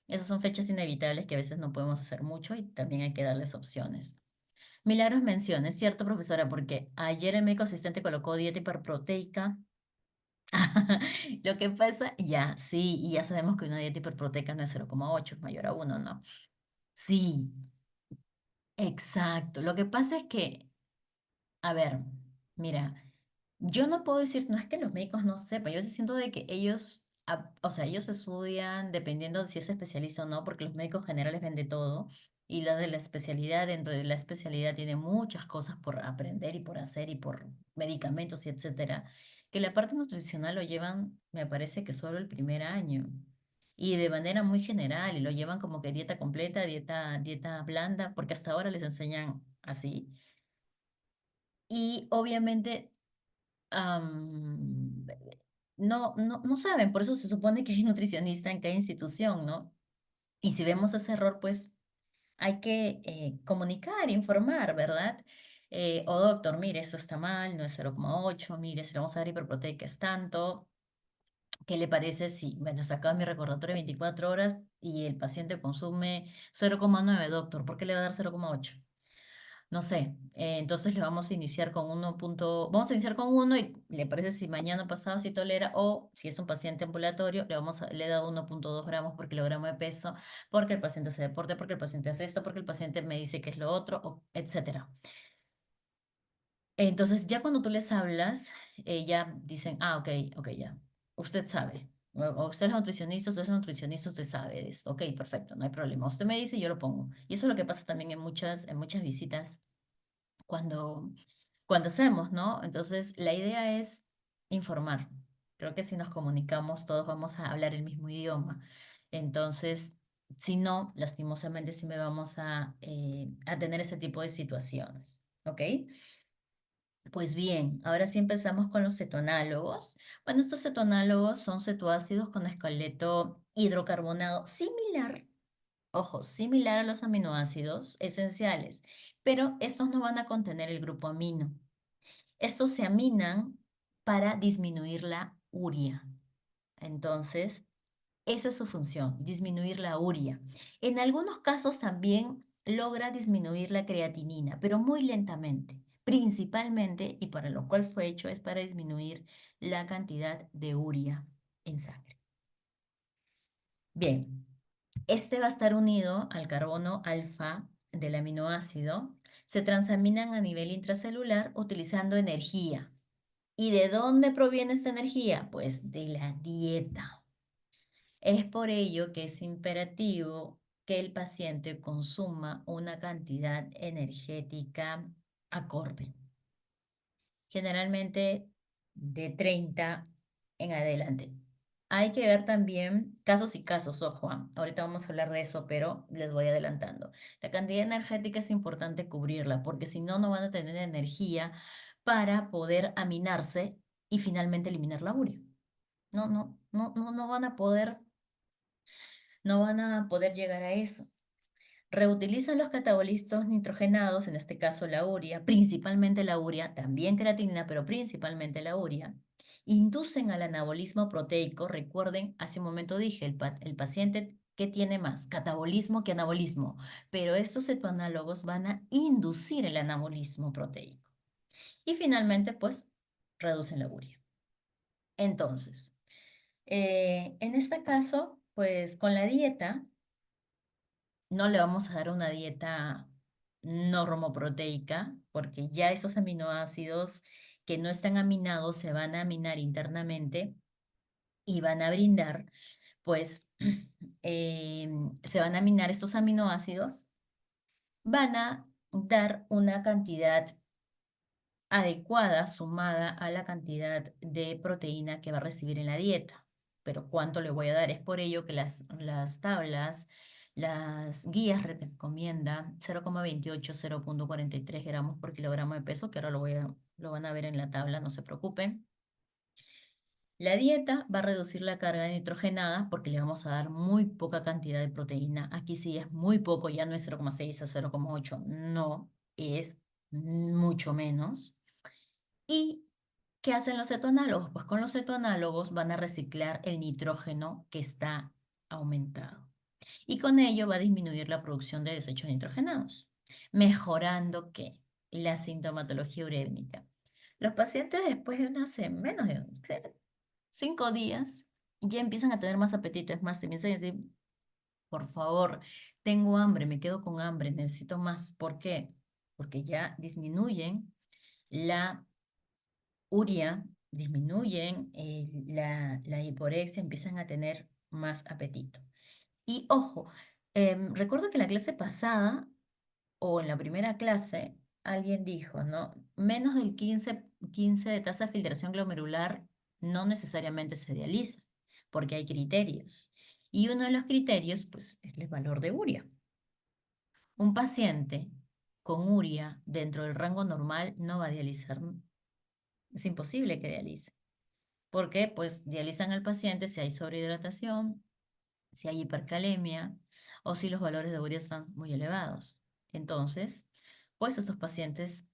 Esas son fechas inevitables que a veces no podemos hacer mucho y también hay que darles opciones. Milagros menciona, es cierto, profesora, porque ayer el médico asistente colocó dieta hiperproteica. Lo que pasa, ya, sí, y ya sabemos que una dieta hiperproteica no es 0,8, es mayor a 1, ¿no? Sí, exacto. Lo que pasa es que, a ver, mira, yo no puedo decir, no es que los médicos no sepan, yo sí siento de que ellos, o sea, ellos estudian dependiendo de si es especialista o no, porque los médicos generales ven de todo, y la de la especialidad, dentro de la especialidad tiene muchas cosas por aprender y por hacer y por medicamentos y etcétera, que la parte nutricional lo llevan, me parece que solo el primer año. Y de manera muy general, y lo llevan como que dieta completa, dieta blanda, porque hasta ahora les enseñan así. Y obviamente am, no saben, por eso se supone que hay nutricionista en cada institución, ¿no? Y si vemos ese error, pues hay que comunicar, informar, ¿verdad? O doctor, mire, esto está mal, no es 0,8, mire, si le vamos a dar hiperproteica es tanto. ¿Qué le parece si, bueno, sacaba mi recordatorio de 24 horas y el paciente consume 0,9, doctor? ¿Por qué le va a dar 0,8? No sé, entonces le vamos a iniciar con vamos a iniciar con 1 y le parece si mañana pasado si tolera o si es un paciente ambulatorio, le da 1,2 gramos por kilogramo de peso, porque el paciente hace deporte, porque el paciente hace esto, porque el paciente me dice que es lo otro, etcétera. Entonces ya cuando tú les hablas, ya dicen, ok, ok, ya, usted sabe. O usted es nutricionista, usted es nutricionista, usted sabe de esto. Ok, perfecto, no hay problema. Usted me dice y yo lo pongo. Y eso es lo que pasa también en muchas visitas cuando, cuando hacemos, ¿no? Entonces, la idea es informar. Creo que si nos comunicamos, todos vamos a hablar el mismo idioma. Entonces, si no, lastimosamente, sí me vamos a tener ese tipo de situaciones, ¿ok? Pues bien, ahora sí empezamos con los cetonálogos. Bueno, estos cetonálogos son cetoácidos con esqueleto hidrocarbonado similar, ojo, similar a los aminoácidos esenciales, pero estos no van a contener el grupo amino. Estos se aminan para disminuir la urea. Entonces, esa es su función, disminuir la urea. En algunos casos también logra disminuir la creatinina, pero muy lentamente. Principalmente, y para lo cual fue hecho, es para disminuir la cantidad de urea en sangre. Bien, este va a estar unido al carbono alfa del aminoácido. Se transaminan a nivel intracelular utilizando energía. ¿Y de dónde proviene esta energía? Pues de la dieta. Es por ello que es imperativo que el paciente consuma una cantidad energética acorde, generalmente de 30 en adelante. Hay que ver también casos y casos, ojo, ahorita vamos a hablar de eso, pero les voy adelantando. La cantidad energética es importante cubrirla, porque si no, no van a tener energía para poder aminarse y finalmente eliminar la urea. No van a poder, no van a poder llegar a eso. Reutilizan los catabolitos nitrogenados, en este caso la urea, principalmente la urea, también creatinina, pero principalmente la urea. Inducen al anabolismo proteico. Recuerden, hace un momento dije, el paciente, ¿qué tiene más? Catabolismo que anabolismo. Pero estos cetoanálogos van a inducir el anabolismo proteico. Y finalmente, pues, reducen la urea. Entonces, en este caso, pues con la dieta, no le vamos a dar una dieta normoproteica, porque ya esos aminoácidos que no están aminados se van a aminar internamente y van a brindar, pues, se van a aminar estos aminoácidos, van a dar una cantidad adecuada sumada a la cantidad de proteína que va a recibir en la dieta. Pero ¿cuánto le voy a dar? Es por ello que las tablas, las guías recomiendan 0,28, 0,43 gramos por kilogramo de peso, que ahora lo van a ver en la tabla, no se preocupen. La dieta va a reducir la carga nitrogenada porque le vamos a dar muy poca cantidad de proteína. Aquí sí es muy poco, ya no es 0,6 a 0,8, no, es mucho menos. ¿Y qué hacen los cetoanálogos? Pues con los cetoanálogos van a reciclar el nitrógeno que está aumentado. Y con ello va a disminuir la producción de desechos nitrogenados, mejorando ¿qué? La sintomatología urémica. Los pacientes después de menos de 5 días ya empiezan a tener más apetito. Es más, te empiezan a decir, por favor, tengo hambre, me quedo con hambre, necesito más. ¿Por qué? Porque ya disminuyen la urea, disminuyen la hiporexia, empiezan a tener más apetito. Y ojo, recuerdo que en la clase pasada o en la primera clase alguien dijo, ¿no? Menos del 15 de tasa de filtración glomerular no necesariamente se dializa, porque hay criterios. Y uno de los criterios, pues, es el valor de urea. Un paciente con urea dentro del rango normal no va a dializar. Es imposible que dialice. Porque pues dializan al paciente si hay sobrehidratación, si hay hipercalemia o si los valores de urea están muy elevados. Entonces, pues esos pacientes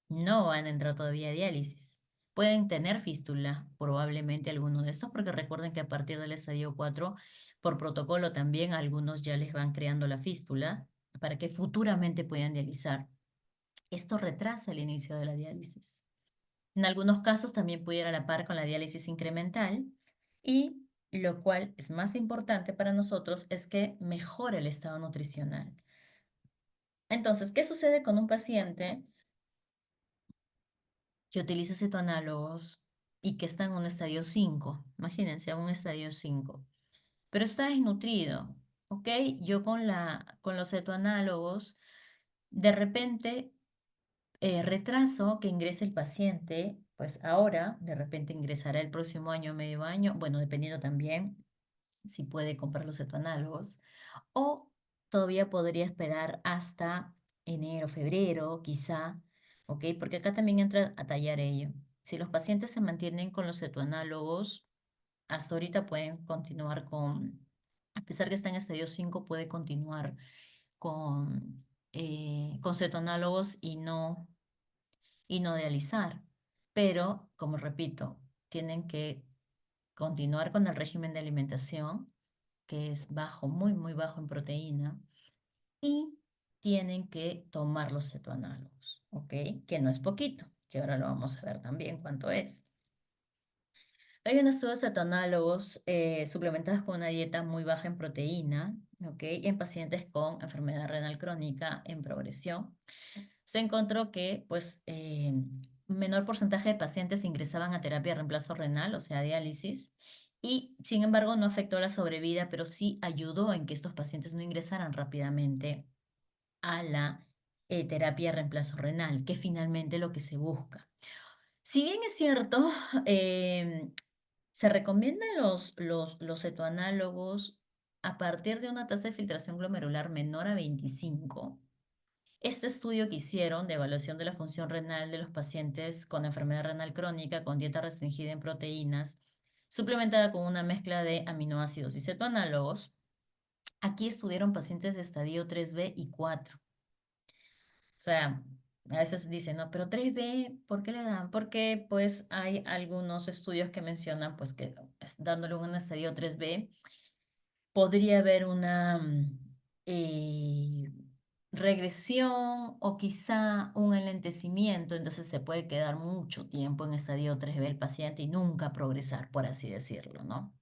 no van a entrar todavía a diálisis. Pueden tener fístula, probablemente alguno de estos, porque recuerden que a partir del estadio 4, por protocolo también a algunos ya les van creando la fístula para que futuramente puedan dializar. Esto retrasa el inicio de la diálisis. En algunos casos también puede ir a la par con la diálisis incremental y lo cual es más importante para nosotros es que mejore el estado nutricional. Entonces, ¿qué sucede con un paciente que utiliza cetoanálogos y que está en un estadio 5? Imagínense, a un estadio 5, pero está desnutrido, ¿ok? Yo con los cetoanálogos, de repente retraso que ingrese el paciente, pues ahora de repente ingresará el próximo año, medio año, bueno, dependiendo también si puede comprar los cetoanálogos, o todavía podría esperar hasta enero, febrero, quizá, ¿ok? Porque acá también entra a tallar ello. Si los pacientes se mantienen con los cetoanálogos, hasta ahorita pueden continuar a pesar que está en estadio 5, puede continuar con cetoanálogos y no dializar. Pero, como repito, tienen que continuar con el régimen de alimentación, que es bajo, muy, muy bajo en proteína, y tienen que tomar los cetoanálogos, ¿ok? Que no es poquito, que ahora lo vamos a ver también cuánto es. Hay unos estudios cetonálogos suplementados con una dieta muy baja en proteína, ¿ok? En pacientes con enfermedad renal crónica en progresión. Se encontró que, pues, un menor porcentaje de pacientes ingresaban a terapia de reemplazo renal, o sea, diálisis, y sin embargo no afectó la sobrevida, pero sí ayudó en que estos pacientes no ingresaran rápidamente a la terapia de reemplazo renal, que es finalmente lo que se busca. Si bien es cierto, se recomiendan los cetoanálogos a partir de una tasa de filtración glomerular menor a 25. Este estudio que hicieron de evaluación de la función renal de los pacientes con enfermedad renal crónica con dieta restringida en proteínas suplementada con una mezcla de aminoácidos y cetoanálogos. Aquí estudiaron pacientes de estadio 3B y 4. O sea, a veces dicen, no, pero 3B, ¿por qué le dan? Porque pues hay algunos estudios que mencionan pues que dándole un estadio 3B podría haber una regresión o quizá un enlentecimiento, entonces se puede quedar mucho tiempo en estadio 3B el paciente y nunca progresar, por así decirlo, ¿no?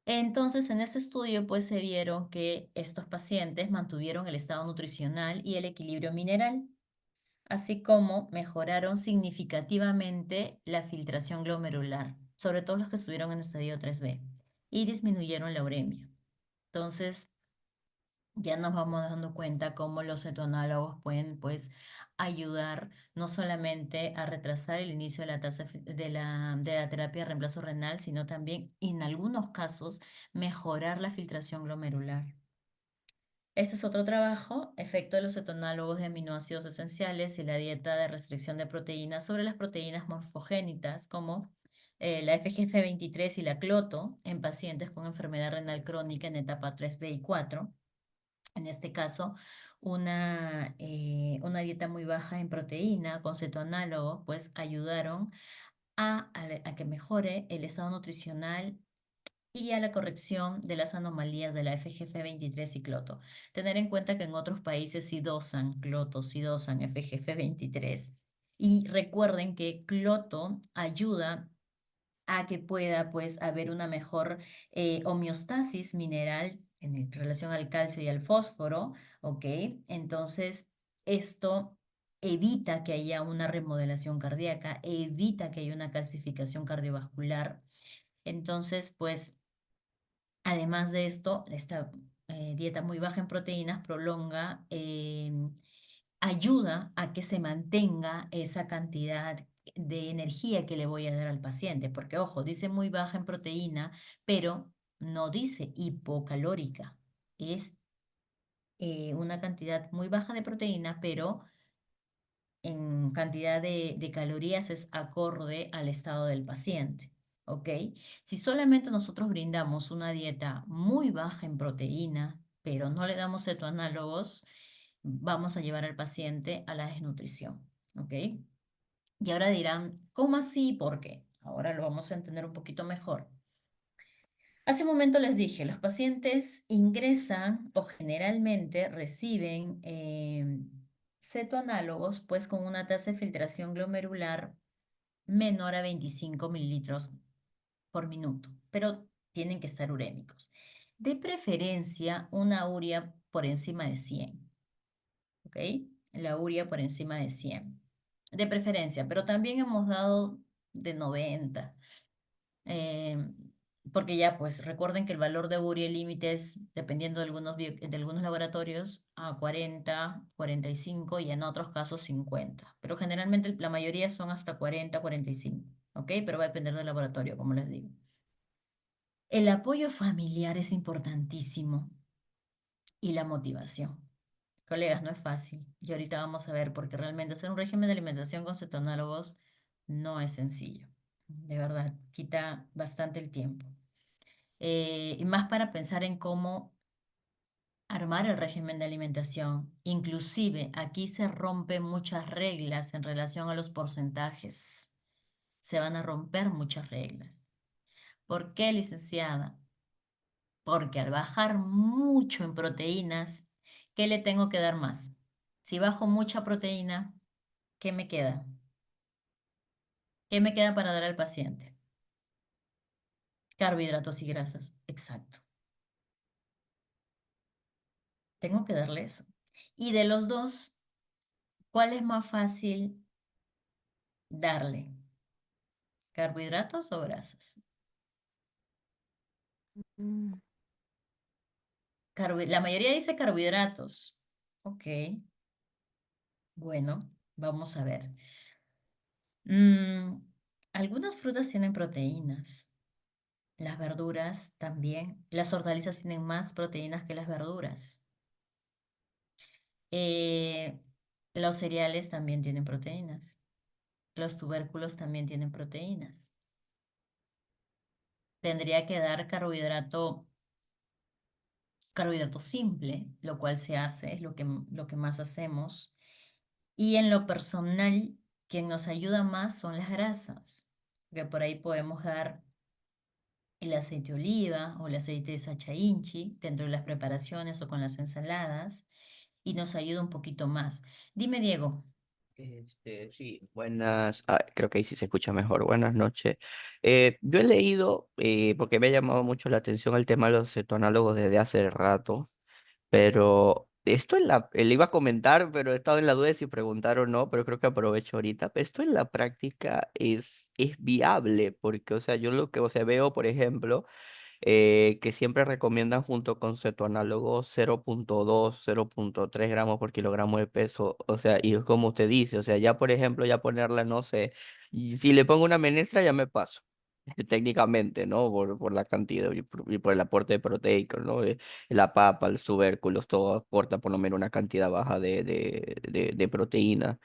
Entonces, en ese estudio, pues se vieron que estos pacientes mantuvieron el estado nutricional y el equilibrio mineral, así como mejoraron significativamente la filtración glomerular, sobre todo los que estuvieron en estadio 3B, y disminuyeron la uremia. Entonces, ya nos vamos dando cuenta cómo los cetoanálogos pueden, pues, ayudar no solamente a retrasar el inicio de la de la terapia de reemplazo renal, sino también, en algunos casos, mejorar la filtración glomerular. Este es otro trabajo, efecto de los cetonálogos de aminoácidos esenciales y la dieta de restricción de proteínas sobre las proteínas morfogénitas, como la FGF23 y la cloto, en pacientes con enfermedad renal crónica en etapa 3B y 4. En este caso, una dieta muy baja en proteína con cetoanálogos, pues ayudaron a que mejore el estado nutricional y a la corrección de las anomalías de la FGF23 y cloto. Tener en cuenta que en otros países sí dosan cloto, sí dosan FGF23. Y recuerden que cloto ayuda a que pueda pues haber una mejor homeostasis mineral en relación al calcio y al fósforo, ¿ok? Entonces, esto evita que haya una remodelación cardíaca, evita que haya una calcificación cardiovascular. Entonces, pues, además de esto, esta dieta muy baja en proteínas prolonga ayuda a que se mantenga esa cantidad de energía que le voy a dar al paciente, porque ojo, dice muy baja en proteína, pero no dice hipocalórica, es una cantidad muy baja de proteína, pero en cantidad de calorías es acorde al estado del paciente, ¿ok? Si solamente nosotros brindamos una dieta muy baja en proteína, pero no le damos cetoanálogos, vamos a llevar al paciente a la desnutrición, ¿ok? Y ahora dirán, ¿cómo así y por qué? Ahora lo vamos a entender un poquito mejor. Hace un momento les dije, los pacientes ingresan o generalmente reciben cetoanálogos pues con una tasa de filtración glomerular menor a 25 mililitros por minuto, pero tienen que estar urémicos. De preferencia, una urea por encima de 100. ¿Ok? La urea por encima de 100. De preferencia, pero también hemos dado de 90. eh, Porque ya, pues recuerden que el valor de urea límite es, dependiendo de algunos laboratorios, a 40, 45 y en otros casos 50. Pero generalmente la mayoría son hasta 40, 45. ¿Ok? Pero va a depender del laboratorio, como les digo. El apoyo familiar es importantísimo y la motivación. Colegas, no es fácil. Y ahorita vamos a ver, porque realmente hacer un régimen de alimentación con cetonálogos no es sencillo. De verdad, quita bastante el tiempo. Y más para pensar en cómo armar el régimen de alimentación. Inclusive, aquí se rompen muchas reglas en relación a los porcentajes. Se van a romper muchas reglas. ¿Por qué, licenciada? Porque al bajar mucho en proteínas, ¿qué le tengo que dar más? Si bajo mucha proteína, ¿qué me queda? ¿Qué me queda para dar al paciente? Carbohidratos y grasas. Exacto. Tengo que darle eso. Y de los dos, ¿cuál es más fácil darle? ¿Carbohidratos o grasas? La mayoría dice carbohidratos. Ok. Bueno, vamos a ver. Mm, algunas frutas tienen proteínas. Las verduras también. Las hortalizas tienen más proteínas que las verduras. Eh, los cereales también tienen proteínas. Los tubérculos también tienen proteínas. tendría que dar carbohidrato simple, lo cual se hace, es lo que más hacemos. Y en lo personal, quien nos ayuda más son las grasas, que por ahí podemos dar el aceite de oliva o el aceite de sacha inchi dentro de las preparaciones o con las ensaladas y nos ayuda un poquito más. Dime, Diego. Sí, buenas, creo que ahí sí se escucha mejor. Buenas noches. Yo he leído, porque me ha llamado mucho la atención el tema de los cetoanálogos desde hace rato, pero esto le iba a comentar, pero he estado en la duda de si preguntar o no, pero creo que aprovecho ahorita. Pero esto en la práctica es viable, porque, o sea, yo lo que, o sea, veo, por ejemplo, que siempre recomiendan junto con cetoanálogos 0,2, 0,3 gramos por kilogramo de peso. O sea, y es como usted dice, o sea, ya por ejemplo, ya ponerla, no sé, y si le pongo una menestra ya me paso. Técnicamente, ¿no? Por la cantidad y por el aporte de proteico, ¿no? La papa, los tubérculos, todo aporta por lo menos una cantidad baja de proteína.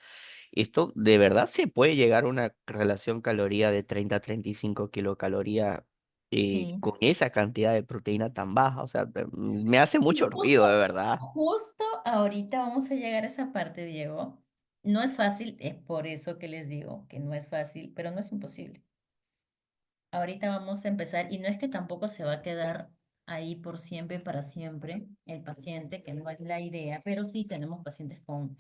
Esto de verdad se puede llegar a una relación caloría de 30 a 35 kilocalorías Sí. con esa cantidad de proteína tan baja. O sea, me hace Sí, mucho ruido, de verdad. justo ahorita vamos a llegar a esa parte, Diego. No es fácil, es por eso que les digo que no es fácil, pero no es imposible. Ahorita vamos a empezar y no es que tampoco se va a quedar ahí por siempre, para siempre, el paciente, que no es la idea, pero sí tenemos pacientes con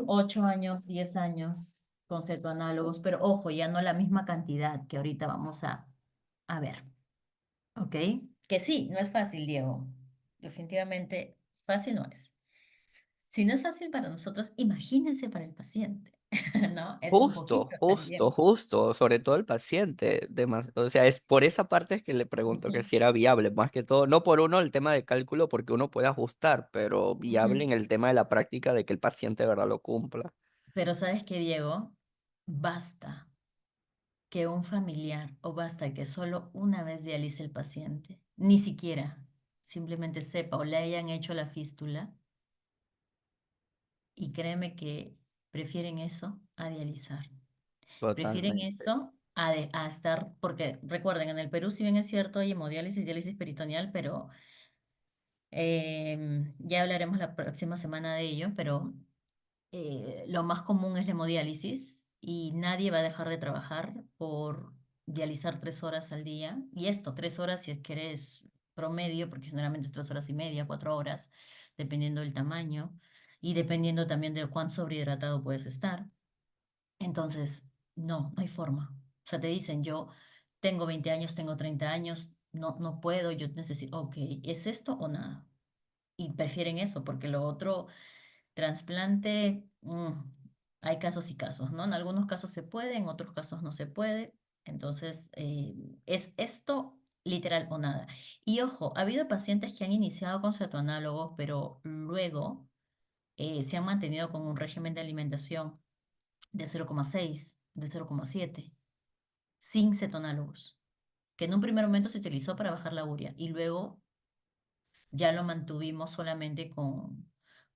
8 años, 10 años con cetoanálogos, pero ojo, ya no la misma cantidad que ahorita vamos a ver, ¿ok? Que sí, no es fácil, Diego. Definitivamente fácil no es. Si no es fácil para nosotros, imagínense para el paciente, ¿no? Es un Justo, poquito justo, también. justo, sobre todo el paciente. O sea, es por esa parte es que le pregunto que Ujú, si era viable, más que todo, no por uno el tema de cálculo, porque uno puede ajustar, pero viable ujú. en el tema de la práctica de que el paciente de verdad lo cumpla. Pero ¿sabes qué, Diego? Basta que un familiar o basta que solo una vez dialice el paciente, ni siquiera simplemente sepa o le hayan hecho la fístula y créeme que prefieren eso a dializar. Prefieren Totalmente. eso a estar, porque recuerden, en el Perú, si bien es cierto, hay hemodiálisis, diálisis peritoneal, pero ya hablaremos la próxima semana de ello, pero lo más común es la hemodiálisis y nadie va a dejar de trabajar por dializar 3 horas al día. Y esto, 3 horas si es que eres promedio, porque generalmente es 3 horas y media, 4 horas, dependiendo del tamaño y dependiendo también de cuán sobrehidratado puedes estar. Entonces, no hay forma. O sea, te dicen, yo tengo 20 años, tengo 30 años, no puedo, yo necesito, ok, ¿es esto o nada? Y prefieren eso, porque lo otro, trasplante, hay casos y casos, ¿no? En algunos casos se puede, en otros casos no se puede. Entonces, es esto literal o nada. Y ojo, ha habido pacientes que han iniciado con cetoanálogos, pero luego se han mantenido con un régimen de alimentación de 0,6, de 0,7, sin cetonálogos, que en un primer momento se utilizó para bajar la urea y luego ya lo mantuvimos solamente con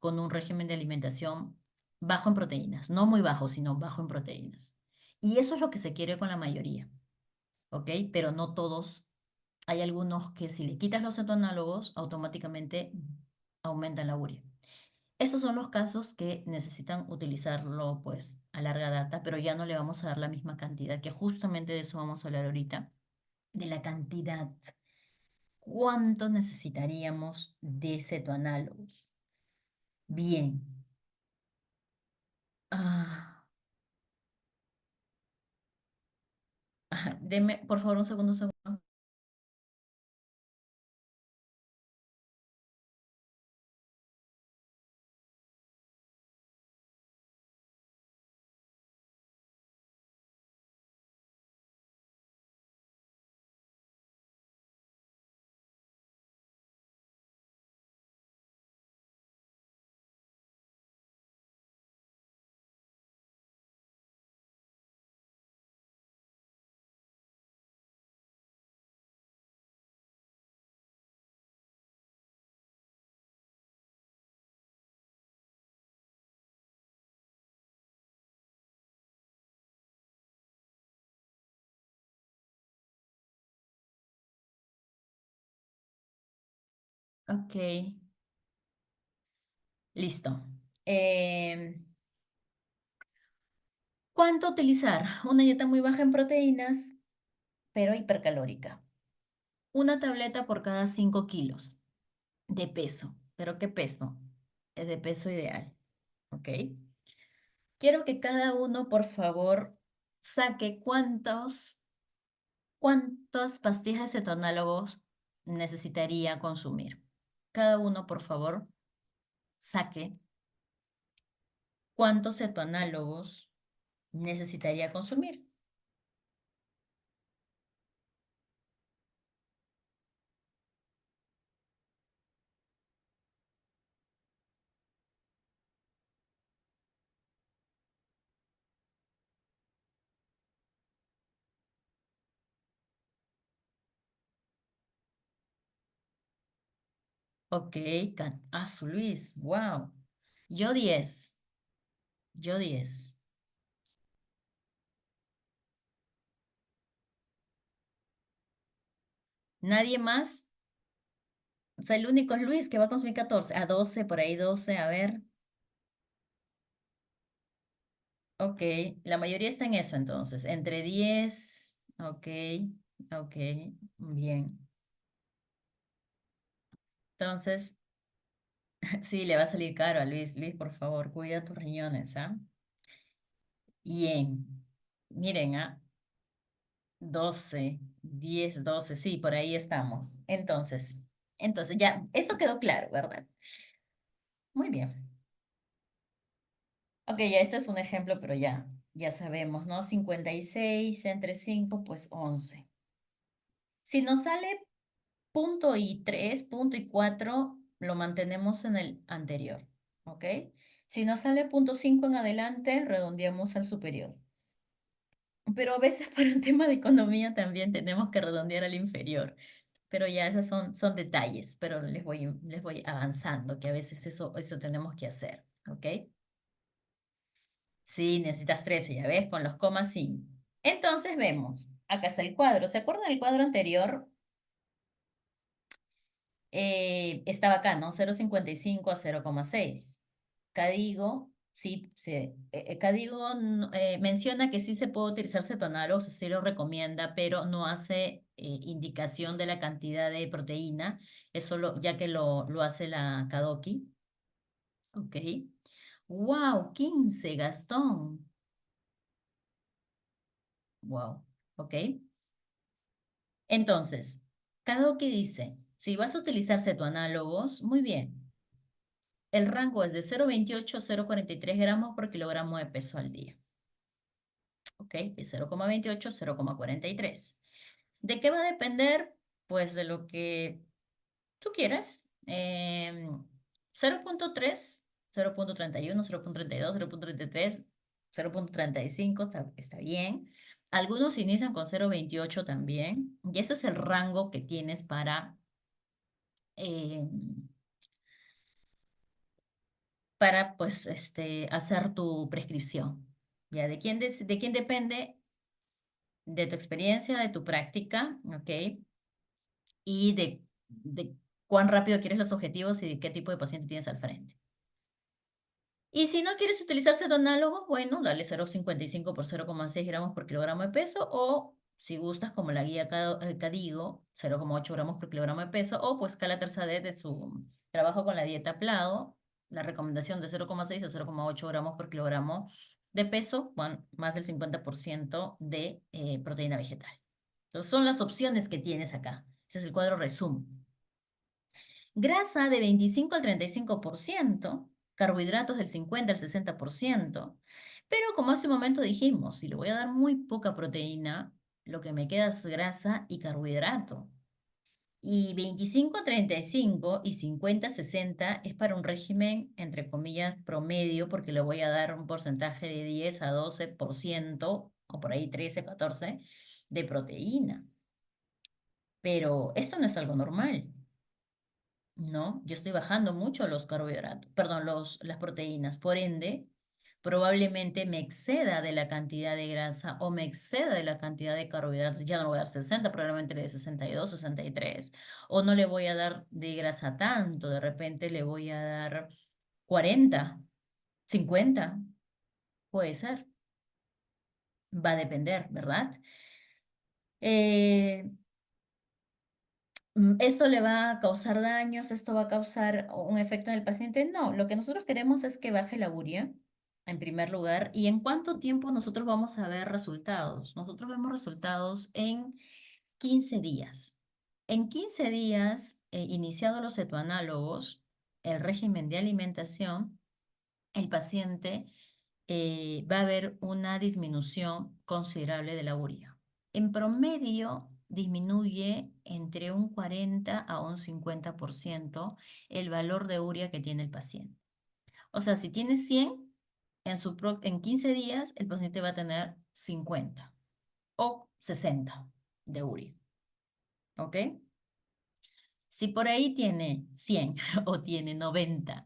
un régimen de alimentación bajo en proteínas, no muy bajo, sino bajo en proteínas. Y eso es lo que se quiere con la mayoría, ¿ok? Pero no todos. Hay algunos que si le quitas los cetonálogos, automáticamente aumentan la urea. Estos son los casos que necesitan utilizarlo pues a larga data, pero ya no le vamos a dar la misma cantidad, que justamente de eso vamos a hablar ahorita, de la cantidad. ¿Cuánto necesitaríamos de cetoanálogos? Bien. Ah, deme, por favor, un segundo. Ok, listo. ¿Cuánto utilizar? Una dieta muy baja en proteínas, pero hipercalórica. Una tableta por cada 5 kilos de peso. ¿Pero qué peso? Es de peso ideal. ¿Ok? Quiero que cada uno, por favor, saque cuántas pastillas de cetonálogos necesitaría consumir. Cada uno, por favor, saque cuántos cetoanálogos necesitaría consumir. Ok, su Luis, wow. Yo 10. Yo 10. Nadie más. O sea, el único es Luis que va a consumir 14. A 12, por ahí 12, a ver. Ok, la mayoría está en eso entonces. Entre 10. Ok, ok, bien. Entonces, sí, le va a salir caro a Luis. Luis, por favor, cuida tus riñones, ¿ah? Bien. Miren, 12, 10, 12, sí, por ahí estamos. Entonces ya, esto quedó claro, ¿verdad? Muy bien. Ok, ya este es un ejemplo, pero ya sabemos, ¿no? 56 entre 5, pues 11. Si nos sale punto y 3, punto y 4, lo mantenemos en el anterior, ¿ok? Si nos sale punto 5 en adelante, redondeamos al superior. Pero a veces por un tema de economía también tenemos que redondear al inferior. Pero ya esos son detalles, pero les voy avanzando, que a veces eso tenemos que hacer, ¿ok? Sí, necesitas 13, ya ves, con los comas sí. Entonces vemos, acá está el cuadro. ¿Se acuerdan del cuadro anterior? Estaba acá, ¿no? 0,55 a 0,6. Cadigo, sí, Cadigo menciona que sí se puede utilizar cetonaros, sí lo recomienda, pero no hace indicación de la cantidad de proteína, ya que lo hace la Kadoki. Ok. Wow, 15, Gastón. Wow, ok. Entonces, Kadoki dice, si vas a utilizar cetoanálogos, muy bien. El rango es de 0,28 a 0,43 gramos por kilogramo de peso al día. ¿Ok? De 0,28 a 0,43. ¿De qué va a depender? Pues de lo que tú quieras. 0,3, 0,31, 0,32, 0,33, 0,35 está bien. Algunos inician con 0,28 también. Y ese es el rango que tienes eh, para pues, hacer tu prescripción. ¿Ya? ¿De quién depende? De tu experiencia, de tu práctica, ¿ok? Y de cuán rápido quieres los objetivos y de qué tipo de paciente tienes al frente. Y si no quieres utilizar cetoanálogos, bueno, dale 0,55 por 0,6 gramos por kilogramo de peso, o si gustas, como la guía Cadigo, 0,8 gramos por kilogramo de peso, o pues Cala Terza D de su trabajo con la dieta Plado, la recomendación de 0,6 a 0,8 gramos por kilogramo de peso, con más del 50% de proteína vegetal. Entonces, son las opciones que tienes acá. Ese es el cuadro resumen. Grasa de 25 al 35%, carbohidratos del 50 al 60%, pero como hace un momento dijimos, si le voy a dar muy poca proteína, lo que me queda es grasa y carbohidrato. Y 25 a 35 y 50 a 60 es para un régimen, entre comillas, promedio, porque le voy a dar un porcentaje de 10 a 12%, o por ahí 13, 14, de proteína. Pero esto no es algo normal. No, yo estoy bajando mucho los carbohidratos, perdón, las proteínas. Por ende, probablemente me exceda de la cantidad de grasa o me exceda de la cantidad de carbohidratos. Ya no le voy a dar 60, probablemente le dé 62, 63. O no le voy a dar de grasa tanto, de repente le voy a dar 40, 50. Puede ser. Va a depender, ¿verdad? Eh, ¿Esto le va a causar daños? ¿Esto va a causar un efecto en el paciente? No, lo que nosotros queremos es que baje la urea, en primer lugar. ¿Y en cuánto tiempo nosotros vamos a ver resultados? Nosotros vemos resultados en 15 días. En 15 días, iniciados los cetoanálogos, el régimen de alimentación, el paciente va a haber una disminución considerable de la urea. En promedio, disminuye entre un 40 a un 50% el valor de urea que tiene el paciente. O sea, si tiene 100, en 15 días el paciente va a tener 50 o 60 de urea. ¿Ok? Si por ahí tiene 100 o tiene 90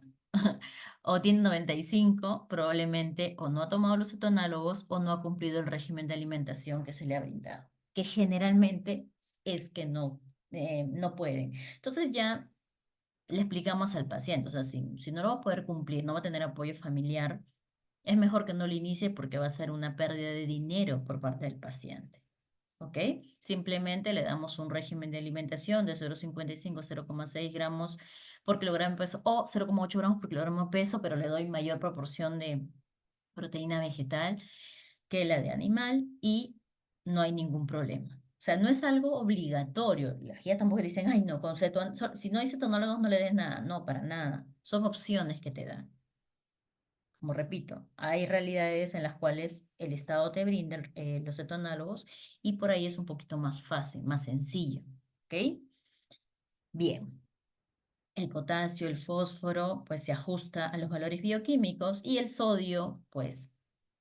o tiene 95, probablemente o no ha tomado los cetonálogos o no ha cumplido el régimen de alimentación que se le ha brindado, que generalmente es que no pueden. Entonces ya le explicamos al paciente, o sea, si no lo va a poder cumplir, no va a tener apoyo familiar, es mejor que no lo inicie porque va a ser una pérdida de dinero por parte del paciente. ¿Ok? Simplemente le damos un régimen de alimentación de 0,55 a 0,6 gramos por kilogramo de peso o 0,8 gramos por kilogramo de peso, pero le doy mayor proporción de proteína vegetal que la de animal y no hay ningún problema. O sea, no es algo obligatorio. Las guías tampoco dicen, ay, no, si no hay cetonólogos no le des nada. No, para nada. Son opciones que te dan. Como repito, hay realidades en las cuales el Estado te brinda los cetonálogos y por ahí es un poquito más fácil, más sencillo. ¿Ok? Bien. El potasio, el fósforo, pues se ajusta a los valores bioquímicos y el sodio, pues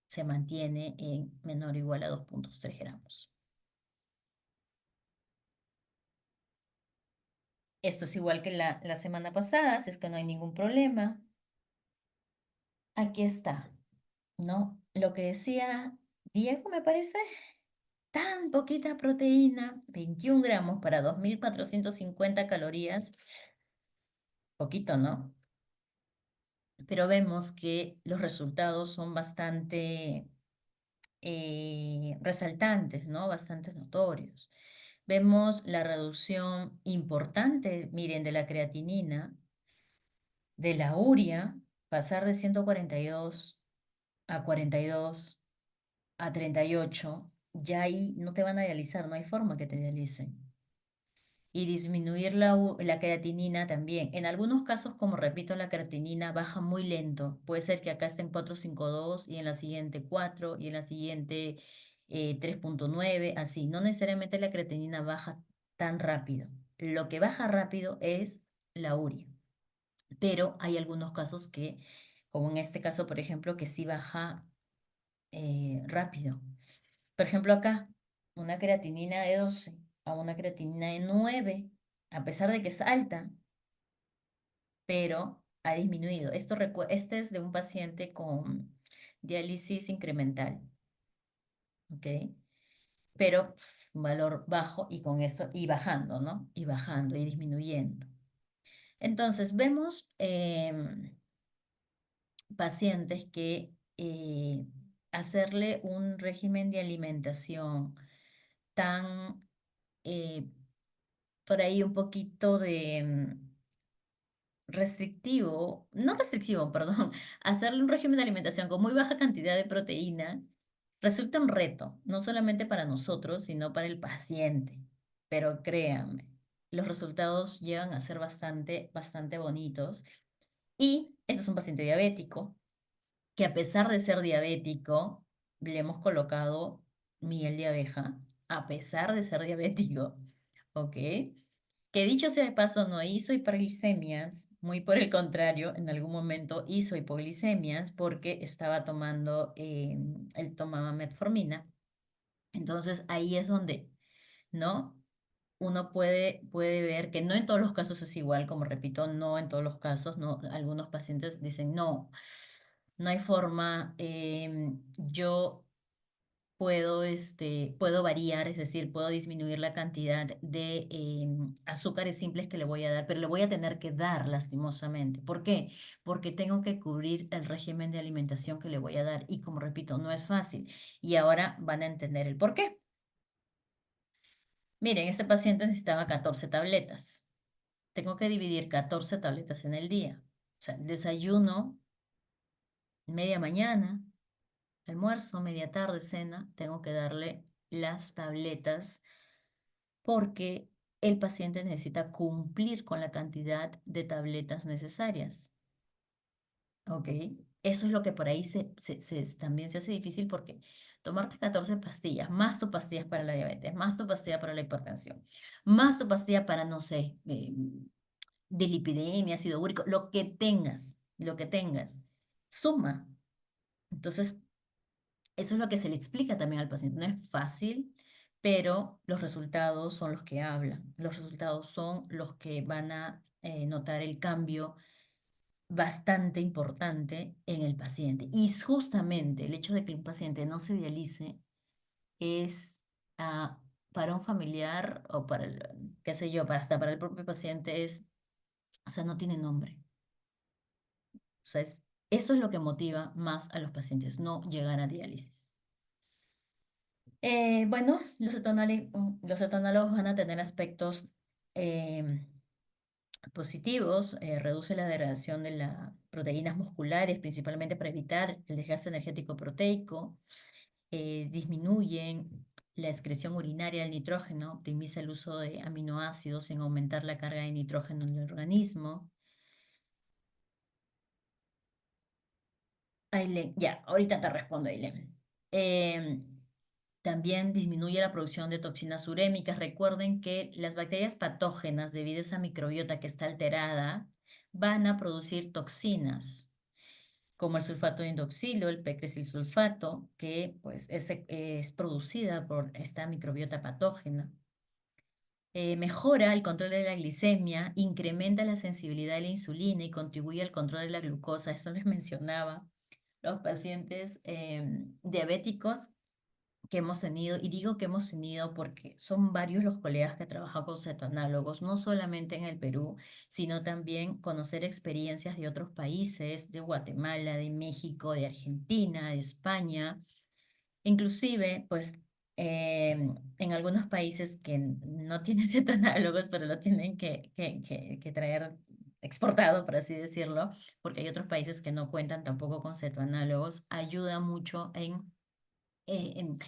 se mantiene en menor o igual a 2,3 gramos. Esto es igual que la semana pasada, si es que no hay ningún problema. Aquí está, ¿no? Lo que decía Diego, me parece, tan poquita proteína, 21 gramos para 2.450 calorías, poquito, ¿no? Pero vemos que los resultados son bastante resaltantes, ¿no? Bastante notorios. Vemos la reducción importante, miren, de la creatinina, de la urea, pasar de 142 a 42 a 38, ya ahí no te van a dializar, no hay forma que te dialicen. Y disminuir la creatinina también. En algunos casos, como repito, la creatinina baja muy lento. Puede ser que acá esté en 4,52 y en la siguiente 4 y en la siguiente 3,9, así. No necesariamente la creatinina baja tan rápido. Lo que baja rápido es la urea. Pero hay algunos casos que, como en este caso, por ejemplo, que sí baja rápido. Por ejemplo, acá, una creatinina de 12 a una creatinina de 9, a pesar de que es alta, pero ha disminuido. Este es de un paciente con diálisis incremental, ¿ok? Pero un valor bajo y con esto, y bajando, ¿no? Y bajando y disminuyendo. Entonces, vemos pacientes que hacerle un régimen de alimentación tan por ahí un poquito de restrictivo, no restrictivo, perdón, hacerle un régimen de alimentación con muy baja cantidad de proteína resulta un reto, no solamente para nosotros, sino para el paciente. Pero créanme, los resultados llegan a ser bastante, bastante bonitos. Y este es un paciente diabético, que a pesar de ser diabético, le hemos colocado miel de abeja, a pesar de ser diabético, ¿ok? Que dicho sea de paso, no hizo hiperglicemias, muy por el contrario, en algún momento hizo hipoglicemias porque estaba tomando, él tomaba metformina. Entonces ahí es donde, ¿no? Uno puede ver que no en todos los casos es igual, como repito, no en todos los casos, no, algunos pacientes dicen, no, No hay forma, yo puedo variar, es decir, puedo disminuir la cantidad de azúcares simples que le voy a dar, pero le voy a tener que dar lastimosamente. ¿Por qué? Porque tengo que cubrir el régimen de alimentación que le voy a dar. Y como repito, no es fácil. Y ahora van a entender el por qué. Miren, este paciente necesitaba 14 tabletas. Tengo que dividir 14 tabletas en el día. O sea, desayuno, media mañana, almuerzo, media tarde, cena, tengo que darle las tabletas porque el paciente necesita cumplir con la cantidad de tabletas necesarias. ¿Ok? Eso es lo que por ahí también se hace difícil porque tomarte 14 pastillas, más tus pastillas para la diabetes, más tu pastilla para la hipertensión, más tu pastilla para, no sé, dislipidemia, ácido úrico, lo que tengas, suma. Entonces, eso es lo que se le explica también al paciente. No es fácil, pero los resultados son los que hablan. Los resultados son los que van a notar el cambio bastante importante en el paciente. Y justamente el hecho de que un paciente no se dialice es para un familiar o para qué sé yo, hasta para el propio paciente o sea, no tiene nombre. O sea, eso es lo que motiva más a los pacientes, no llegar a diálisis. Bueno, los cetonólogos van a tener aspectos positivos, reduce la degradación de las proteínas musculares, principalmente para evitar el desgaste energético proteico, disminuyen la excreción urinaria del nitrógeno, optimiza el uso de aminoácidos sin aumentar la carga de nitrógeno en el organismo. Ailén, ya, ahorita te respondo, Ailén. También disminuye la producción de toxinas urémicas. Recuerden que las bacterias patógenas, debido a esa microbiota que está alterada, van a producir toxinas, como el sulfato de indoxilo, el pecresilsulfato, que pues es producida por esta microbiota patógena. Mejora el control de la glicemia, incrementa la sensibilidad a la insulina y contribuye al control de la glucosa. Eso les mencionaba. Los pacientes diabéticos que hemos tenido, y digo que hemos tenido porque son varios los colegas que trabajan con cetoanálogos, no solamente en el Perú, sino también conocer experiencias de otros países, de Guatemala, de México, de Argentina, de España, inclusive, pues, en algunos países que no tienen cetoanálogos, pero lo tienen que traer exportado, por así decirlo, porque hay otros países que no cuentan tampoco con cetoanálogos, ayuda mucho eh, en,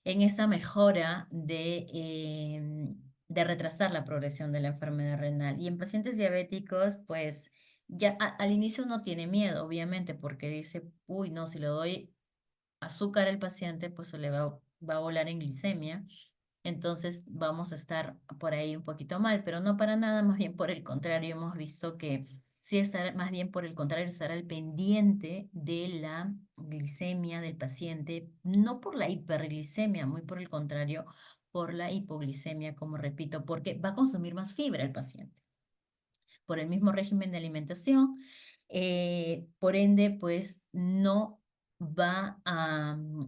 en esta mejora de retrasar la progresión de la enfermedad renal. Y en pacientes diabéticos, pues ya al inicio no tiene miedo, obviamente, porque dice, uy, no, si le doy azúcar al paciente, pues se le va a volar en glicemia. Entonces vamos a estar por ahí un poquito mal, pero no para nada, más bien por el contrario, hemos visto que sí estar, más bien por el contrario, estar al pendiente de la glicemia del paciente, no por la hiperglicemia, muy por el contrario, por la hipoglicemia, como repito, porque va a consumir más fibra el paciente por el mismo régimen de alimentación, por ende, pues no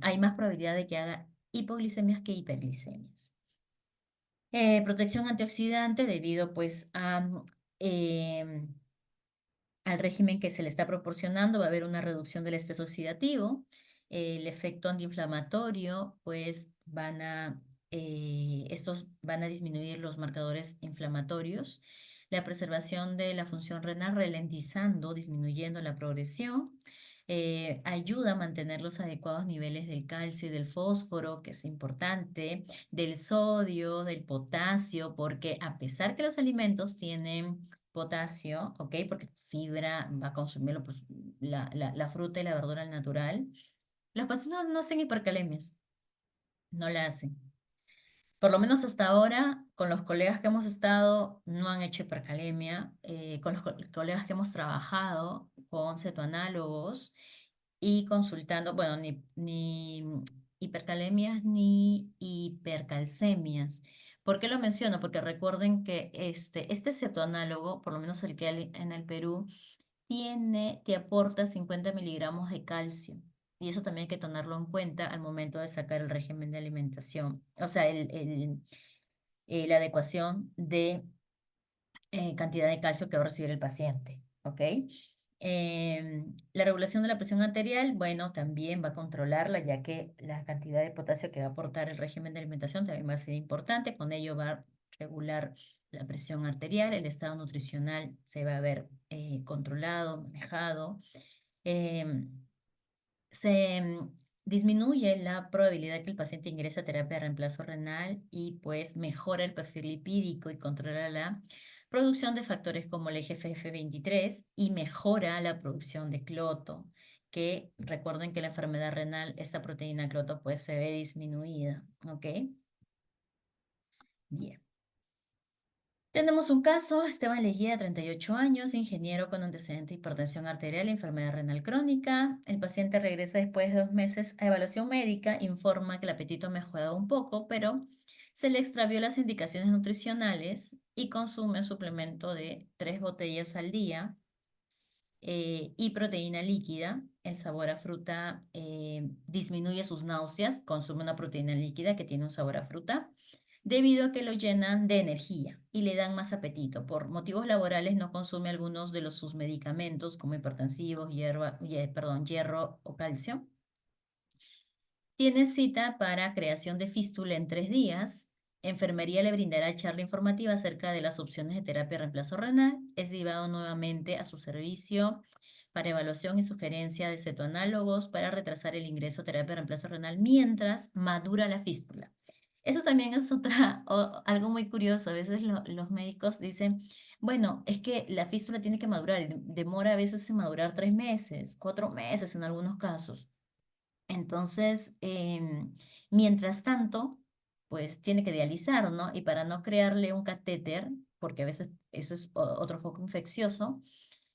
hay más probabilidad de que haga hipoglicemias que hiperglicemias. Protección antioxidante debido pues al régimen que se le está proporcionando, va a haber una reducción del estrés oxidativo, el efecto antiinflamatorio, pues estos van a disminuir los marcadores inflamatorios, la preservación de la función renal ralentizando, disminuyendo la progresión, ayuda a mantener los adecuados niveles del calcio y del fósforo, que es importante, del sodio, del potasio, porque a pesar que los alimentos tienen potasio, ¿ok? Porque fibra va a consumirlo, pues, la fruta y la verdura al natural. Los pacientes no hacen hipercalemias, no la hacen. Por lo menos hasta ahora, con los colegas que hemos estado, no han hecho hipercalemia. Con los colegas que hemos trabajado con cetoanálogos y consultando, bueno, ni hipercalemias ni hipercalcemias. ¿Por qué lo menciono? Porque recuerden que este cetoanálogo, por lo menos el que hay en el Perú, te aporta 50 miligramos de calcio. Y eso también hay que tenerlo en cuenta al momento de sacar el régimen de alimentación. O sea, la adecuación de cantidad de calcio que va a recibir el paciente. ¿Ok? La regulación de la presión arterial, bueno, también va a controlarla, ya que la cantidad de potasio que va a aportar el régimen de alimentación también va a ser importante. Con ello va a regular la presión arterial, el estado nutricional se va a ver controlado, manejado. Disminuye la probabilidad de que el paciente ingrese a terapia de reemplazo renal y pues mejora el perfil lipídico y controla la producción de factores como el IGF-23 y mejora la producción de cloto, que recuerden que la enfermedad renal, esta proteína cloto pues se ve disminuida, ¿ok? Bien. Tenemos un caso, Esteban Leguía, 38 años, ingeniero con antecedente de hipertensión arterial y enfermedad renal crónica. El paciente regresa después de 2 meses a evaluación médica, informa que el apetito ha mejorado un poco, pero se le extravió las indicaciones nutricionales y consume un suplemento de 3 botellas al día y proteína líquida. El sabor a fruta disminuye sus náuseas, consume una proteína líquida que tiene un sabor a fruta, debido a que lo llenan de energía y le dan más apetito. Por motivos laborales no consume algunos de sus medicamentos como hipertensivos, hierro o calcio. Tiene cita para creación de fístula en 3 días. Enfermería le brindará charla informativa acerca de las opciones de terapia de reemplazo renal. Es derivado nuevamente a su servicio para evaluación y sugerencia de cetoanálogos para retrasar el ingreso a terapia de reemplazo renal mientras madura la fístula. Eso también es algo muy curioso. A veces los médicos dicen, bueno, es que la fístula tiene que madurar y demora a veces en madurar 3 meses, 4 meses en algunos casos. Entonces, mientras tanto, pues tiene que dializar, ¿no? Y para no crearle un catéter, porque a veces eso es otro foco infeccioso,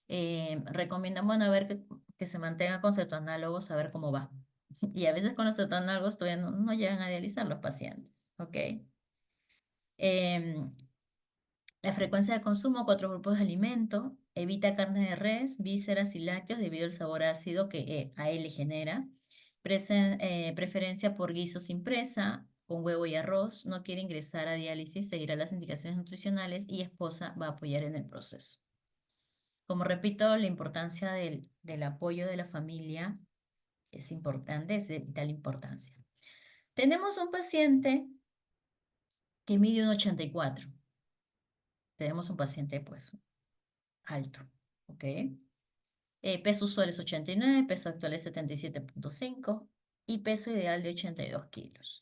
recomiendan, bueno, a ver que se mantenga con cetoanálogos, a ver cómo va. Y a veces con los cetoanálogos todavía no llegan a dializar los pacientes, ¿ok? La frecuencia de consumo, 4 grupos de alimento, evita carne de res, vísceras y lácteos debido al sabor ácido que a él le genera. Preferencia por guisos sin presa, con huevo y arroz, no quiere ingresar a diálisis, seguirá las indicaciones nutricionales y esposa va a apoyar en el proceso. Como repito, la importancia del apoyo de la familia es importante, es de vital importancia. Tenemos un paciente que mide 1,84. Tenemos un paciente, pues, alto, ¿ok? Peso usual es 89, peso actual es 77.5 y peso ideal de 82 kilos.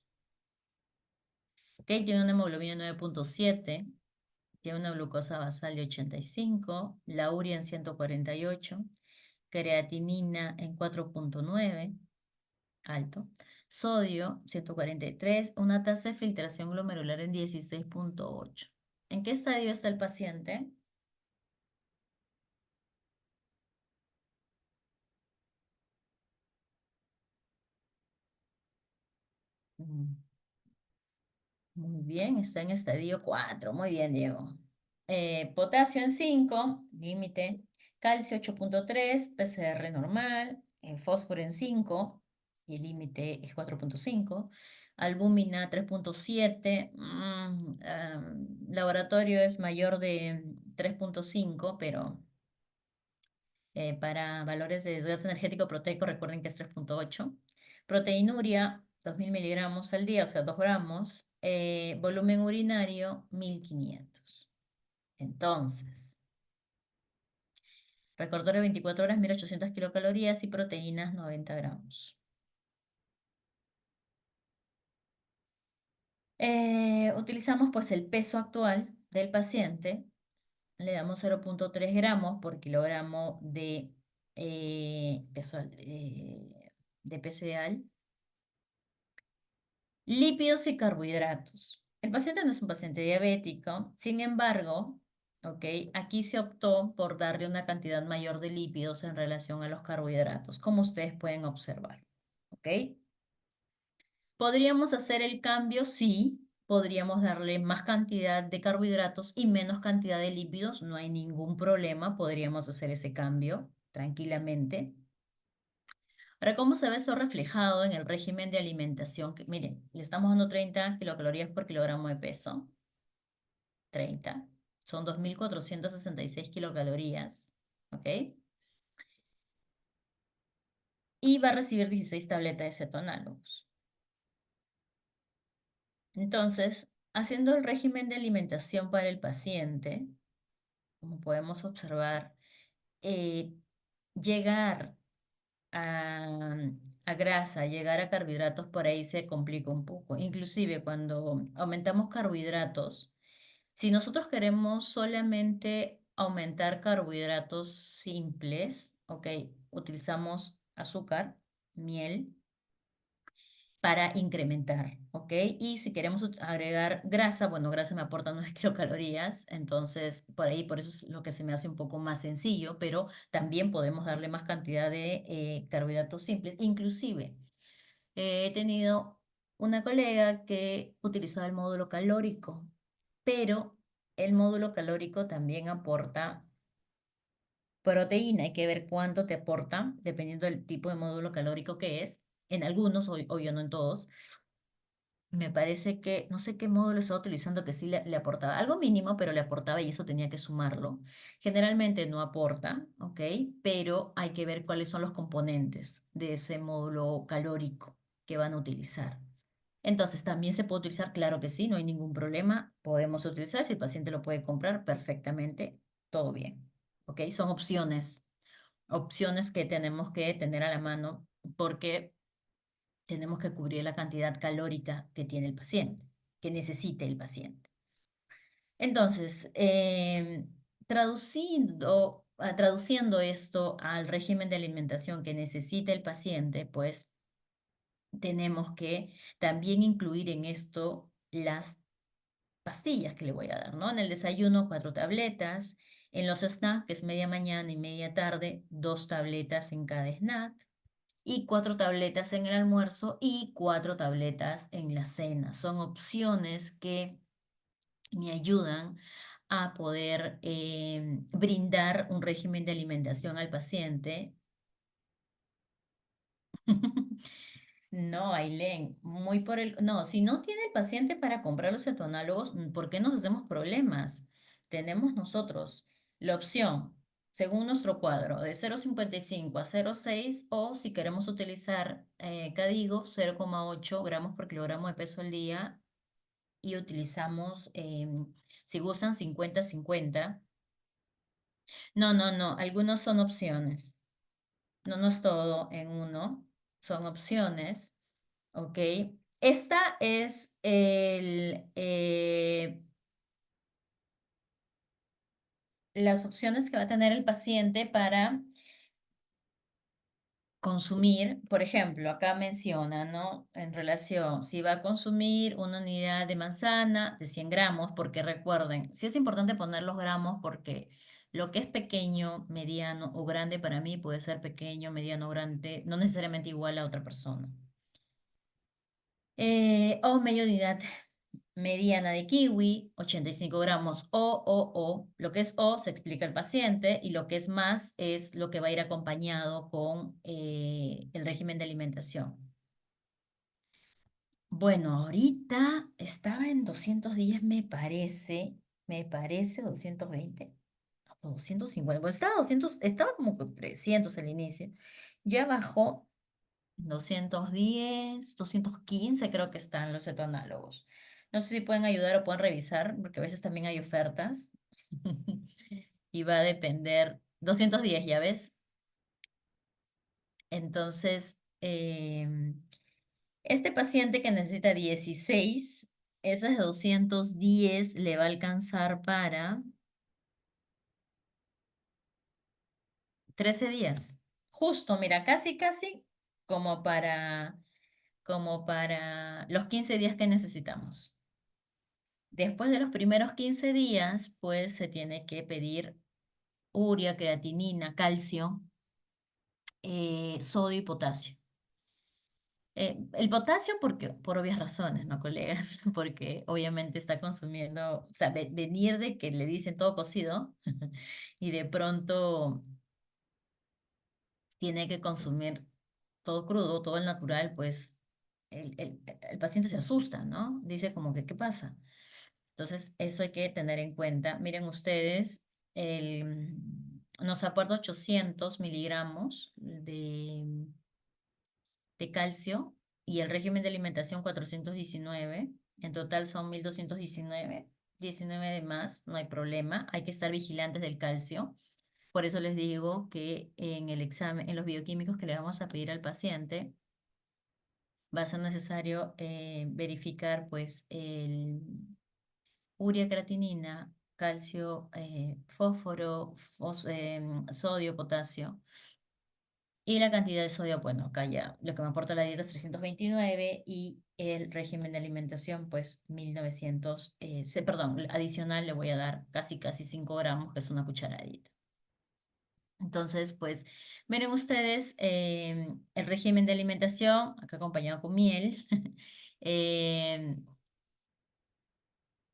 ¿Ok? Tiene una hemoglobina 9.7, tiene una glucosa basal de 85, la urea en 148, creatinina en 4.9, alto, sodio 143, una tasa de filtración glomerular en 16.8. ¿En qué estadio está el paciente? Muy bien, está en estadio 4. Muy bien, Diego. Potasio en 5, límite. Calcio 8.3, PCR normal. Fósforo en 5, y el límite es 4.5. Albúmina 3.7. Laboratorio es mayor de 3.5, pero para valores de desgaste energético proteico recuerden que es 3.8. Proteinuria, 2.000 miligramos al día, o sea, 2 gramos. Volumen urinario, 1.500. Entonces, recordatorio 24 horas, 1.800 kilocalorías y proteínas, 90 gramos. Utilizamos pues el peso actual del paciente. Le damos 0.3 gramos por kilogramo de peso ideal. Lípidos y carbohidratos. El paciente no es un paciente diabético, sin embargo, aquí se optó por darle una cantidad mayor de lípidos en relación a los carbohidratos, como ustedes pueden observar. ¿Ok? ¿Podríamos hacer el cambio? Sí, podríamos darle más cantidad de carbohidratos y menos cantidad de lípidos. No hay ningún problema, podríamos hacer ese cambio tranquilamente. Ahora, ¿cómo se ve esto reflejado en el régimen de alimentación? Que, miren, le estamos dando 30 kilocalorías por kilogramo de peso. 30. Son 2.466 kilocalorías. ¿Ok? Y va a recibir 16 tabletas de cetoanálogos. Entonces, haciendo el régimen de alimentación para el paciente, como podemos observar, llegar a, a grasa, llegar a carbohidratos, por ahí se complica un poco. Inclusive cuando aumentamos carbohidratos, si nosotros queremos solamente aumentar carbohidratos simples, ok, utilizamos azúcar, miel, para incrementar, ¿ok? Y si queremos agregar grasa, bueno, grasa me aporta 9 kilocalorías, entonces por eso es lo que se me hace un poco más sencillo, pero también podemos darle más cantidad de carbohidratos simples. Inclusive, he tenido una colega que utilizaba el módulo calórico, pero el módulo calórico también aporta proteína. Hay que ver cuánto te aporta, dependiendo del tipo de módulo calórico que es. En algunos, obvio no en todos. Me parece que, no sé qué módulo estaba utilizando que sí le aportaba algo mínimo, pero le aportaba y eso tenía que sumarlo. Generalmente no aporta, ¿ok? Pero hay que ver cuáles son los componentes de ese módulo calórico que van a utilizar. Entonces, ¿también se puede utilizar? Claro que sí, no hay ningún problema. Podemos utilizar, si el paciente lo puede comprar perfectamente, todo bien, ¿ok? Son opciones que tenemos que tener a la mano porque tenemos que cubrir la cantidad calórica que tiene el paciente, que necesite el paciente. Entonces, traduciendo esto al régimen de alimentación que necesita el paciente, pues tenemos que también incluir en esto las pastillas que le voy a dar, ¿no? En el desayuno, 4 tabletas. En los snacks, que es media mañana y media tarde, 2 tabletas en cada snack y 4 tabletas en el almuerzo y 4 tabletas en la cena. Son opciones que me ayudan a poder brindar un régimen de alimentación al paciente. No, Ailén, muy por el... No, si no tiene el paciente para comprar los cetoanálogos, ¿por qué nos hacemos problemas? Tenemos nosotros la opción, según nuestro cuadro, de 0,55 a 0,6 o si queremos utilizar Cadigo, 0,8 gramos por kilogramo de peso al día y utilizamos, si gustan, 50-50. No, no, no, algunos son opciones. No es todo en uno, son opciones. ¿Ok? Esta es las opciones que va a tener el paciente para consumir. Por ejemplo, acá menciona, ¿no? En relación, si va a consumir una unidad de manzana de 100 gramos, porque recuerden, sí es importante poner los gramos porque lo que es pequeño, mediano o grande para mí puede ser pequeño, mediano o grande, no necesariamente igual a otra persona. O media unidad mediana de kiwi, 85 gramos o. Lo que es O se explica al paciente y lo que es más es lo que va a ir acompañado con el régimen de alimentación. Bueno, ahorita estaba en 210, me parece, 220, o 250, bueno, estaba 200, estaba como con 300 al inicio, ya bajó 210, 215 creo que están los cetoanálogos. No sé si pueden ayudar o pueden revisar, porque a veces también hay ofertas. Y va a depender, 210, ¿ya ves? Entonces, este paciente que necesita 16, esas 210 le va a alcanzar para 13 días. Justo, mira, casi, casi como para los 15 días que necesitamos. Después de los primeros 15 días, pues se tiene que pedir urea, creatinina, calcio, sodio y potasio. El potasio por obvias razones, ¿no, colegas? Porque obviamente está consumiendo, o sea, venir de que le dicen todo cocido y de pronto tiene que consumir todo crudo, todo el natural, pues el paciente se asusta, ¿no? Dice como que, ¿qué pasa? Entonces, eso hay que tener en cuenta. Miren ustedes, nos aporta 800 miligramos de calcio y el régimen de alimentación 419. En total son 1219, 19 de más, no hay problema. Hay que estar vigilantes del calcio. Por eso les digo que en el examen, en los bioquímicos que le vamos a pedir al paciente, va a ser necesario verificar pues el urea, creatinina, calcio, fósforo, sodio, potasio. Y la cantidad de sodio, bueno, acá ya lo que me aporta la dieta es 329 y el régimen de alimentación, pues 1900, perdón, adicional le voy a dar casi 5 gramos, que es una cucharadita. Entonces, pues, miren ustedes, el régimen de alimentación, acá acompañado con miel.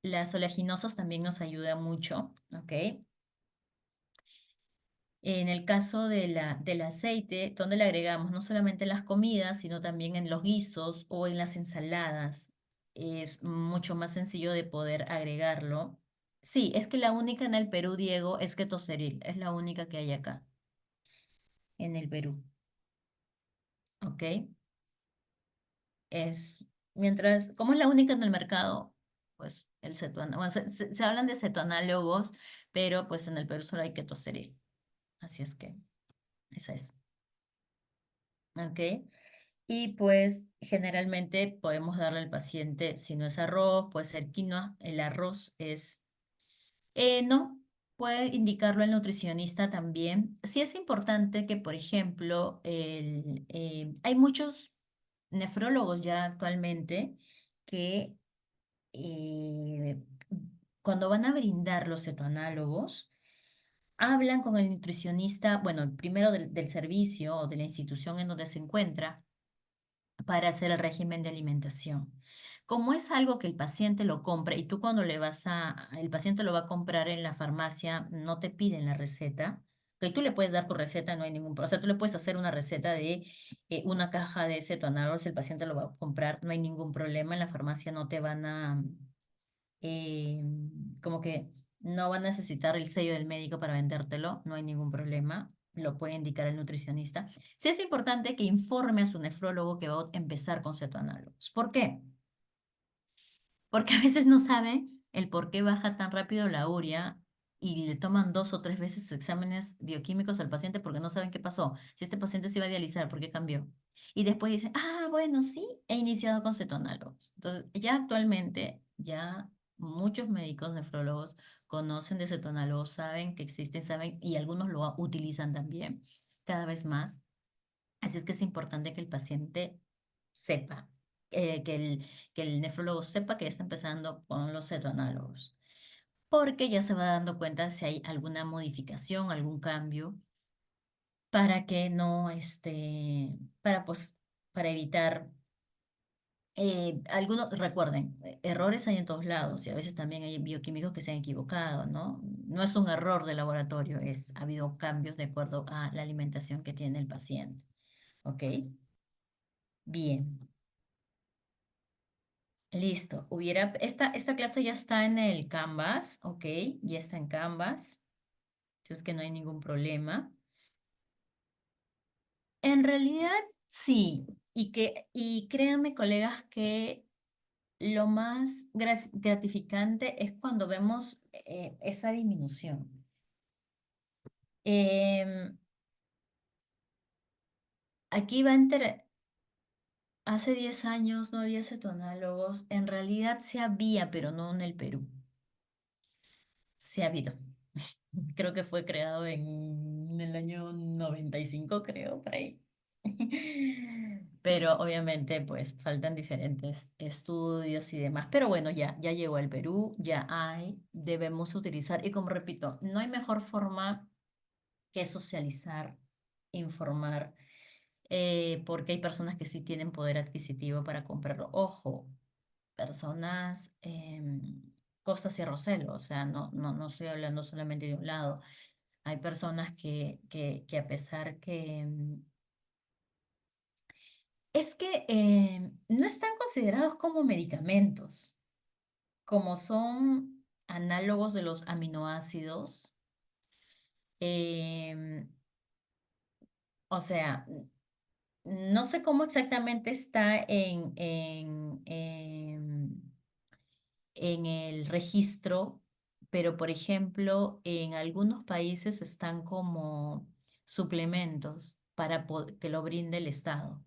Las oleaginosas también nos ayudan mucho, ¿ok? En el caso del aceite, donde le agregamos no solamente en las comidas, sino también en los guisos o en las ensaladas. Es mucho más sencillo de poder agregarlo. Sí, es que la única en el Perú, Diego, es ketoceril. Es la única que hay acá, en el Perú. ¿Ok? Como es la única en el mercado, pues el bueno, se hablan de cetoanálogos, pero pues en el Perú solo hay ketoceril. Así es que esa es. ¿Ok? Y pues generalmente podemos darle al paciente, si no es arroz, puede ser quinoa. El arroz es, no, puede indicarlo el nutricionista también. Sí es importante que, por ejemplo, hay muchos nefrólogos ya actualmente que eh, cuando van a brindar los cetoanálogos, hablan con el nutricionista, bueno, primero del servicio o de la institución en donde se encuentra para hacer el régimen de alimentación. Como es algo que el paciente lo compra y tú cuando el paciente lo va a comprar en la farmacia, no te piden la receta, que tú le puedes dar tu receta, no hay ningún problema. O sea, tú le puedes hacer una receta de una caja de cetoanálogos, el paciente lo va a comprar, no hay ningún problema, en la farmacia no te van a, eh, como que no va a necesitar el sello del médico para vendértelo, no hay ningún problema, lo puede indicar el nutricionista. Sí es importante que informe a su nefrólogo que va a empezar con cetoanálogos. ¿Por qué? Porque a veces no sabe el por qué baja tan rápido la urea y le toman 2 o 3 veces exámenes bioquímicos al paciente porque no saben qué pasó. Si este paciente se iba a dializar, ¿por qué cambió? Y después dicen, bueno, sí, he iniciado con cetonálogos. Entonces, ya actualmente, ya muchos médicos nefrólogos conocen de cetonálogos, saben que existen, saben, y algunos lo utilizan también cada vez más. Así es que es importante que el paciente sepa, que el nefrólogo sepa que ya está empezando con los cetoanálogos, porque ya se va dando cuenta si hay alguna modificación, algún cambio, para que no, pues, para evitar algunos, recuerden, errores hay en todos lados y a veces también hay bioquímicos que se han equivocado, ¿no? No es un error de laboratorio, ha habido cambios de acuerdo a la alimentación que tiene el paciente, ¿ok? Bien. Listo. Esta clase ya está en el Canvas, ¿ok? Ya está en Canvas. Entonces que no hay ningún problema. En realidad, sí. Y créanme, colegas, que lo más gratificante es cuando vemos esa disminución. Em, Aquí hace 10 años no había cetonálogos. En realidad sí había, pero no en el Perú. Sí ha habido. Creo que fue creado en el año 95, creo, por ahí. Pero obviamente, pues faltan diferentes estudios y demás. Pero bueno, ya llegó al Perú, ya hay, debemos utilizar. Y como repito, no hay mejor forma que socializar, informar. porque hay personas que sí tienen poder adquisitivo para comprarlo. Ojo, personas Costa Sierra Rosell, o sea, no estoy hablando solamente de un lado. Hay personas que a pesar que es que no están considerados como medicamentos, como son análogos de los aminoácidos. em, o sea, no sé cómo exactamente está en el registro, pero por ejemplo, en algunos países están como suplementos para que lo brinde el Estado.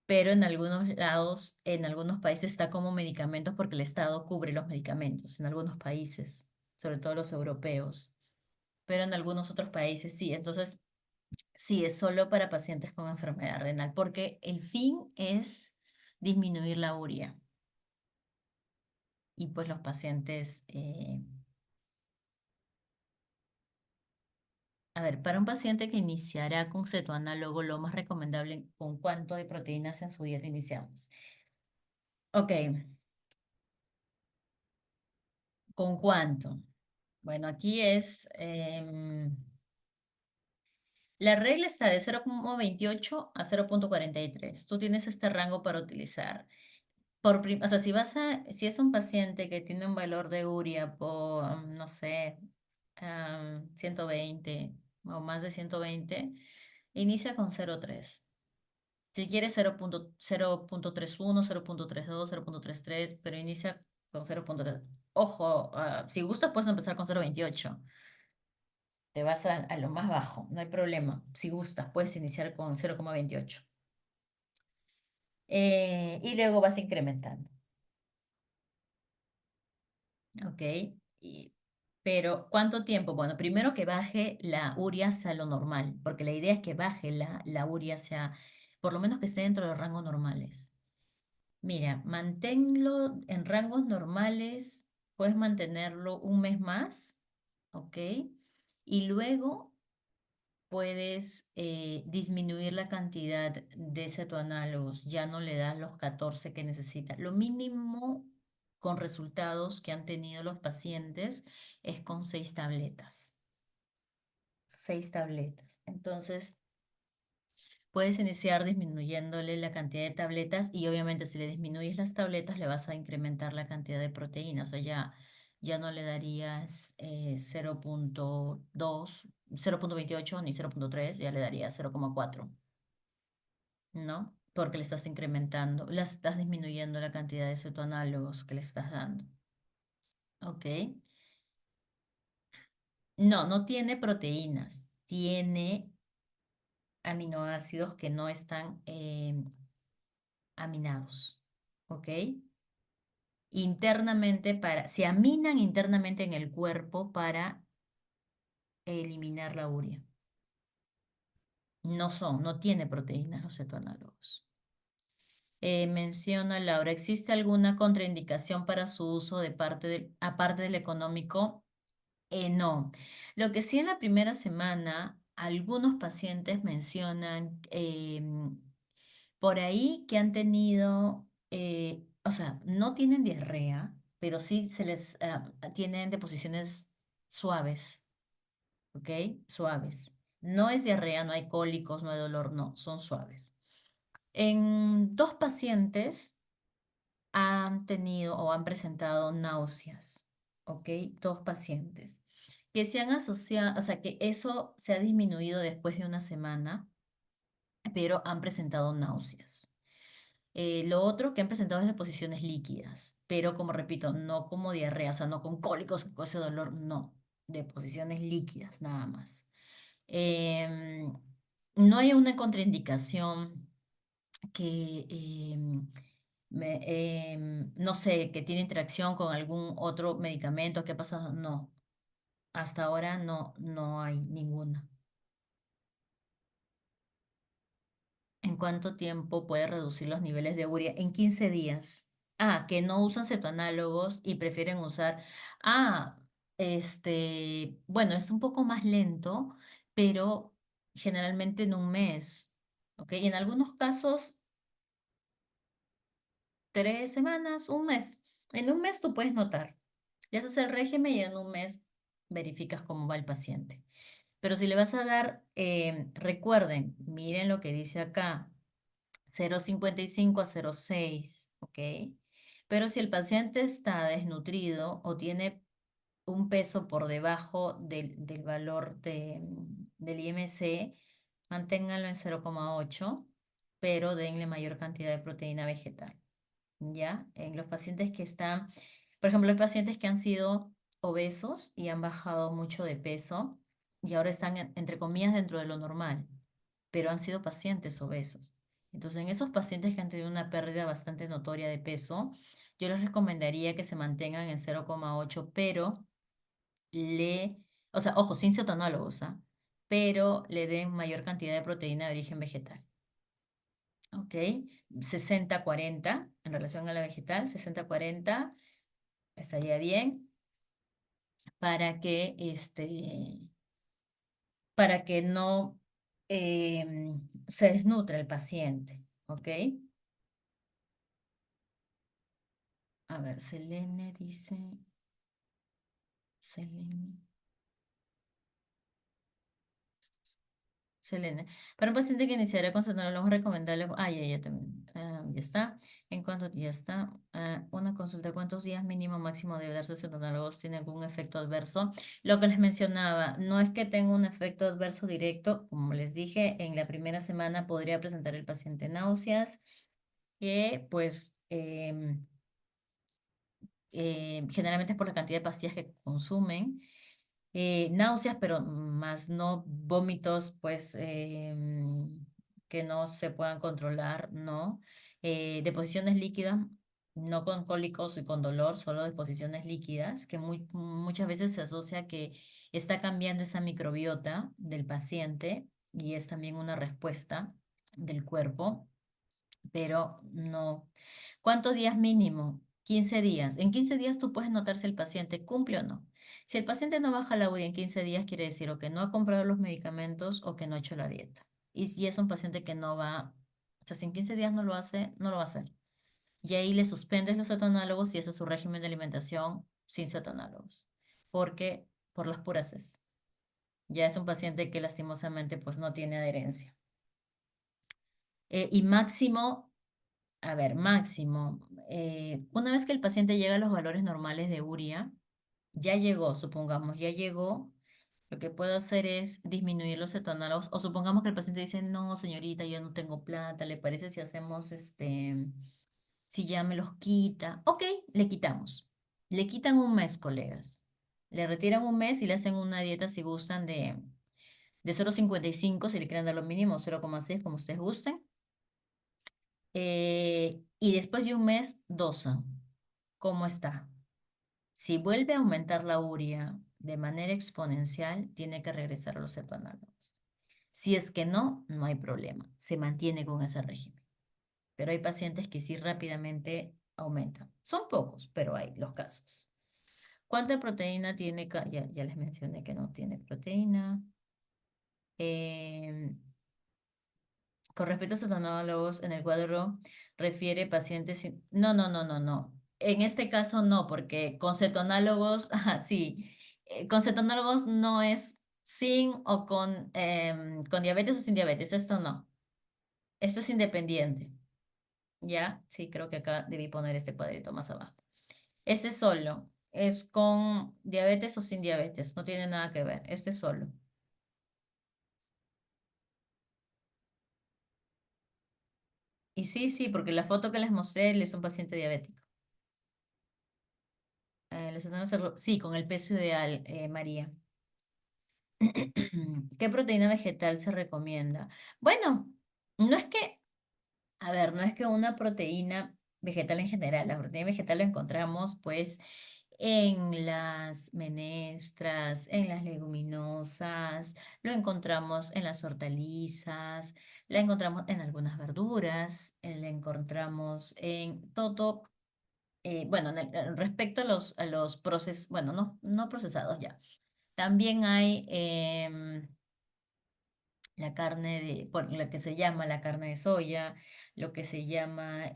Pero en algunos lados, en algunos países está como medicamentos porque el Estado cubre los medicamentos, en algunos países, sobre todo los europeos, pero en algunos otros países sí. Entonces, sí, es solo para pacientes con enfermedad renal, porque el fin es disminuir la urea. Y pues los pacientes, a ver, para un paciente que iniciará con cetoanálogo, lo más recomendable, ¿con cuánto de proteínas en su dieta iniciamos? Ok, ¿con cuánto? Bueno, aquí es, la regla está de 0,28 a 0,43. Tú tienes este rango para utilizar. O sea, si es un paciente que tiene un valor de urea por, no sé, 120 o más de 120, inicia con 0,3. Si quieres 0,31, 0,32, 0,33, pero inicia con 0,3. Ojo, si gustas puedes empezar con 0,28. Te vas a lo más bajo, no hay problema. Si gustas, puedes iniciar con 0,28. Y luego vas incrementando. ¿Ok? Y- pero, ¿cuánto tiempo? Bueno, primero que baje la urea hacia lo normal, porque la idea es que baje la urea hacia, por lo menos que esté dentro de los rangos normales. Mira, manténlo en rangos normales, puedes mantenerlo un mes más, ¿ok? Y luego puedes disminuir la cantidad de cetoanálogos, ya no le das los 14 que necesita. Lo mínimo con resultados que han tenido los pacientes es con 6 tabletas. 6 tabletas. Entonces, puedes iniciar disminuyéndole la cantidad de tabletas y obviamente si le disminuyes las tabletas le vas a incrementar la cantidad de proteína. O sea, ya no le darías 0,2, 0,28 ni 0,3, ya le darías 0,4, ¿no? Porque le estás incrementando, le estás disminuyendo la cantidad de cetoanálogos que le estás dando. ¿Ok? No, no tiene proteínas, tiene aminoácidos que no están aminados. ¿Ok? Internamente se aminan internamente en el cuerpo para eliminar la urea. No tiene proteínas los cetoanálogos. Menciona Laura, ¿existe alguna contraindicación para su uso aparte del económico? No. Lo que sí en la primera semana, algunos pacientes mencionan por ahí que han tenido, o sea, no tienen diarrea, pero sí tienen deposiciones suaves, ¿ok? Suaves. No es diarrea, no hay cólicos, no hay dolor, no, son suaves. En 2 pacientes han tenido o han presentado náuseas, ¿ok? 2 pacientes que se han asociado, o sea, que eso se ha disminuido después de una semana, pero han presentado náuseas. Lo otro que han presentado es deposiciones líquidas, pero como repito, no como diarrea, o sea, no con cólicos, con ese dolor, no, deposiciones líquidas nada más. Em, no hay una contraindicación que, no sé, que tiene interacción con algún otro medicamento, ¿qué pasa? No, hasta ahora no hay ninguna. ¿En cuánto tiempo puede reducir los niveles de urea? En 15 días. Que no usan cetoanálogos y prefieren usar. Bueno, es un poco más lento, pero generalmente en un mes, ¿ok? Y en algunos casos, 3 semanas, un mes. En un mes tú puedes notar. Ya haces el régimen y en un mes verificas cómo va el paciente. Pero si le vas a dar, recuerden, miren lo que dice acá, 0,55 a 0,6, ¿ok? Pero si el paciente está desnutrido o tiene un peso por debajo del valor del IMC, manténganlo en 0,8, pero denle mayor cantidad de proteína vegetal, ¿ya? En los pacientes que están, por ejemplo, hay pacientes que han sido obesos y han bajado mucho de peso y ahora están, entre comillas, dentro de lo normal, pero han sido pacientes obesos. Entonces, en esos pacientes que han tenido una pérdida bastante notoria de peso, yo les recomendaría que se mantengan en 0,8, pero o sea, ojo, sin cetonólogos, ¿ah? Pero le den mayor cantidad de proteína de origen vegetal. ¿Ok? 60-40 en relación a la vegetal, 60-40 estaría bien para que no se desnutra el paciente. ¿Ok? A ver, Selene dice. Selene. Selene. Para un paciente que iniciará con cetonólogos recomendable. Ah, ya también. Ya está. En cuanto ya está. Una consulta. ¿Cuántos días mínimo máximo debe darse cetonólogos? ¿Tiene algún efecto adverso? Lo que les mencionaba, no es que tenga un efecto adverso directo. Como les dije, en la primera semana podría presentar el paciente náuseas, que pues generalmente es por la cantidad de pastillas que consumen. Náuseas, pero más no vómitos, pues que no se puedan controlar, ¿no? Deposiciones líquidas, no con cólicos y con dolor, solo deposiciones líquidas, que muchas veces se asocia que está cambiando esa microbiota del paciente y es también una respuesta del cuerpo, pero no. ¿Cuántos días mínimo? 15 días. En 15 días tú puedes notar si el paciente cumple o no. Si el paciente no baja la URI en 15 días, quiere decir o que no ha comprado los medicamentos o que no ha hecho la dieta. Y si es un paciente que no va, o sea, si en 15 días no lo hace, no lo va a hacer. Y ahí le suspendes los cetonálogos y ese es su régimen de alimentación sin cetonálogos. Porque por las puras es. Ya es un paciente que lastimosamente pues no tiene adherencia. Y máximo. A ver, máximo. Una vez que el paciente llega a los valores normales de urea, ya llegó, supongamos, ya llegó, lo que puedo hacer es disminuir los cetonálogos, o supongamos que el paciente dice, no, señorita, yo no tengo plata, ¿le parece si hacemos si ya me los quita? Ok, le quitamos. Le quitan un mes, colegas. Le retiran un mes y le hacen una dieta, si gustan, de 0,55, si le quieren dar lo mínimo, 0,6, como ustedes gusten. Y después de un mes, dosan. ¿Cómo está? Si vuelve a aumentar la urea de manera exponencial, tiene que regresar a los cetonálogos. Si es que no, no hay problema. Se mantiene con ese régimen. Pero hay pacientes que sí rápidamente aumentan. Son pocos, pero hay los casos. ¿Cuánta proteína tiene? Ya les mencioné que no tiene proteína. Con respecto a cetonólogos, en el cuadro refiere pacientes sin. No, no, no, no, no. En este caso no, porque con cetonólogos, sí, con cetonólogos no es sin o con diabetes o sin diabetes, esto no. Esto es independiente. ¿Ya? Sí, creo que acá debí poner este cuadrito más abajo. Este solo es con diabetes o sin diabetes, no tiene nada que ver, este solo. Y sí, sí, porque la foto que les mostré, él es un paciente diabético. Sí, con el peso ideal, María. ¿Qué proteína vegetal se recomienda? Bueno, no es que, a ver, no es que una proteína vegetal en general, la proteína vegetal la encontramos pues en las menestras, en las leguminosas, lo encontramos en las hortalizas, la encontramos en algunas verduras, la encontramos en todo. Bueno, respecto a los procesos, bueno, no procesados ya. También hay la carne de, bueno, lo que se llama la carne de soya, lo que se llama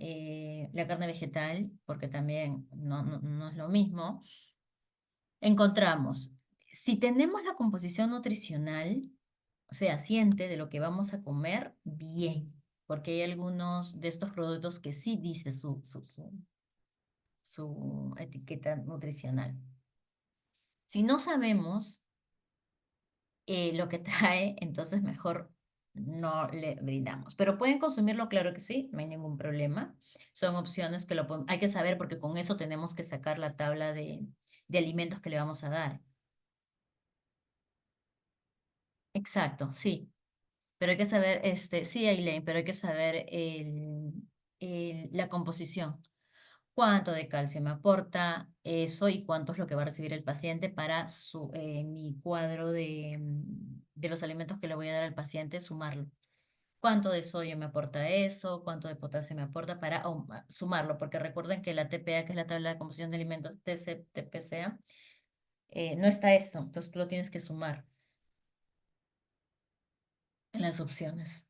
la carne vegetal, porque también no es lo mismo, encontramos, si tenemos la composición nutricional fehaciente de lo que vamos a comer, bien, porque hay algunos de estos productos que sí dice su etiqueta nutricional. Si no sabemos lo que trae, entonces mejor no le brindamos. Pero pueden consumirlo, claro que sí, no hay ningún problema. Son opciones que hay que saber porque con eso tenemos que sacar la tabla de alimentos que le vamos a dar. Exacto, sí. Pero hay que saber, sí, Aileen, pero hay que saber la composición. Cuánto de calcio me aporta eso y cuánto es lo que va a recibir el paciente para mi cuadro de los alimentos que le voy a dar al paciente, sumarlo. Cuánto de sodio me aporta eso, cuánto de potasio me aporta para sumarlo, porque recuerden que la TPA, que es la tabla de composición de alimentos, TPCA, no está esto, entonces tú lo tienes que sumar en las opciones.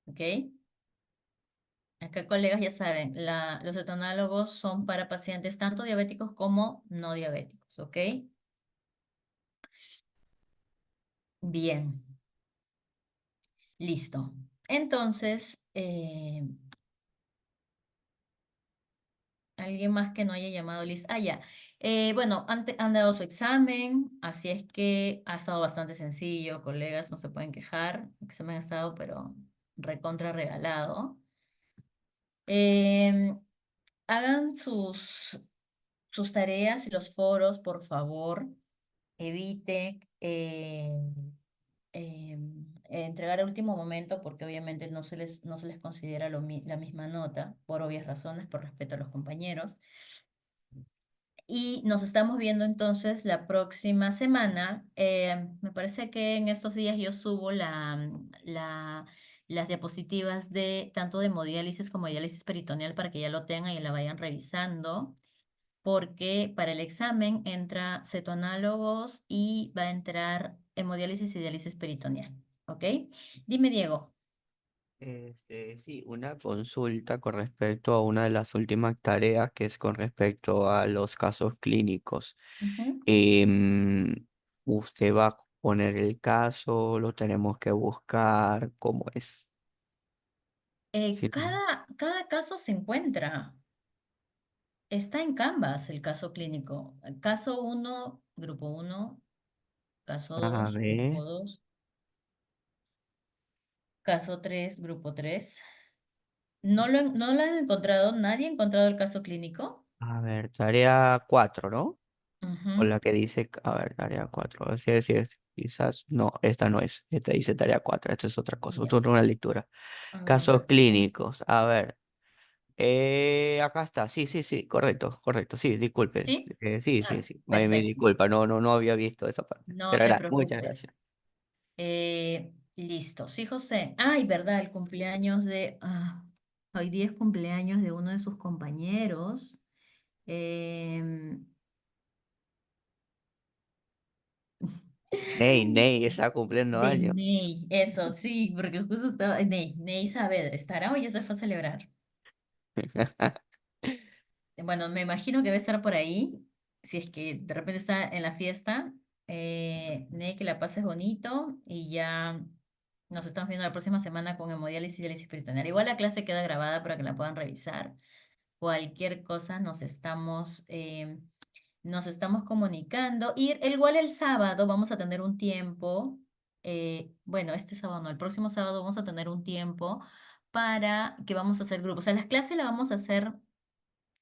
¿Ok? Acá, colegas, ya saben, los cetonálogos son para pacientes tanto diabéticos como no diabéticos, ¿ok? Bien, listo. Entonces, ¿alguien más que no haya llamado Liz? Ah, ya. Bueno, han dado su examen, así es que ha estado bastante sencillo, colegas, no se pueden quejar. El examen ha estado, pero recontra regalado. Hagan sus tareas y los foros, por favor. Evite entregar a último momento porque obviamente no se les considera la misma nota, por obvias razones, por respeto a los compañeros. Y nos estamos viendo entonces la próxima semana. Me parece que en estos días yo subo las diapositivas tanto de hemodiálisis como diálisis peritoneal para que ya lo tengan y la vayan revisando, porque para el examen entra cetoanálogos y va a entrar hemodiálisis y diálisis peritoneal. ¿Ok? Dime, Diego. Sí, una consulta con respecto a una de las últimas tareas que es con respecto a los casos clínicos. Ujú. ¿Usted va a poner el caso? ¿Lo tenemos que buscar? ¿Cómo es? Sí, Cada caso se encuentra. Está en Canvas el caso clínico. Caso 1, grupo 1, caso a 2, grupo ver, 2, caso 3, grupo 3. ¿No lo han encontrado? ¿Nadie ha encontrado el caso clínico? tarea 4, ¿no? O Ujú. la que dice, a ver, tarea 4. Sí, sí, quizás, no, esta no es. Esta dice tarea 4, esto es otra cosa, Ya. esto es una lectura. A ver. Casos clínicos, a ver. Acá está, sí, sí, sí, correcto, correcto, sí, disculpe. ¿Sí? Sí, sí, Ah, sí, me perfecto. disculpa, no había visto esa parte. No Pero te muchas preocupes. gracias. Listo. Sí, José. Ay, verdad, el cumpleaños hoy día es cumpleaños de uno de sus compañeros. Em, Ney, está cumpliendo De años. Ney, eso, sí, porque justo estaba Ney Saavedra, ¿estará o ya se fue a celebrar? Bueno, me imagino que debe estar por ahí, si es que de repente está en la fiesta. Ney, que la pases bonito y ya nos estamos viendo la próxima semana con hemodiálisis y diálisis peritoneal. Igual la clase queda grabada para que la puedan revisar. Cualquier cosa nos estamos comunicando. Y igual el sábado vamos a tener un tiempo, bueno, este sábado no, el próximo sábado vamos a tener un tiempo para que vamos a hacer grupos. O sea, las clases las vamos a hacer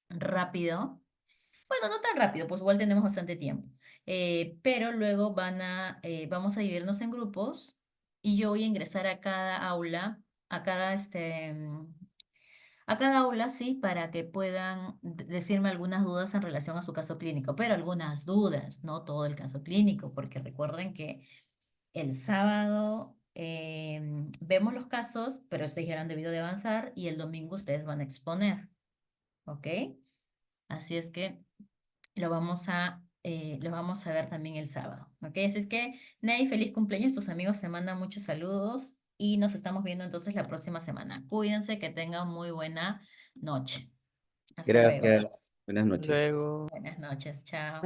rápido. Bueno, no tan rápido, pues igual tenemos bastante tiempo. Pero luego vamos a dividirnos en grupos y yo voy a ingresar a cada aula, a cada aula, sí, para que puedan decirme algunas dudas en relación a su caso clínico, pero algunas dudas, no todo el caso clínico, porque recuerden que el sábado vemos los casos, pero estos ya han debido de avanzar y el domingo ustedes van a exponer, ¿ok? Así es que lo vamos a los vamos a ver también el sábado, ¿ok? Así es que, Ney, feliz cumpleaños, tus amigos te mandan muchos saludos y nos estamos viendo entonces la próxima semana. Cuídense, que tengan muy buena noche. Hasta luego. Gracias. Buenas noches. Luego. Buenas noches, chao.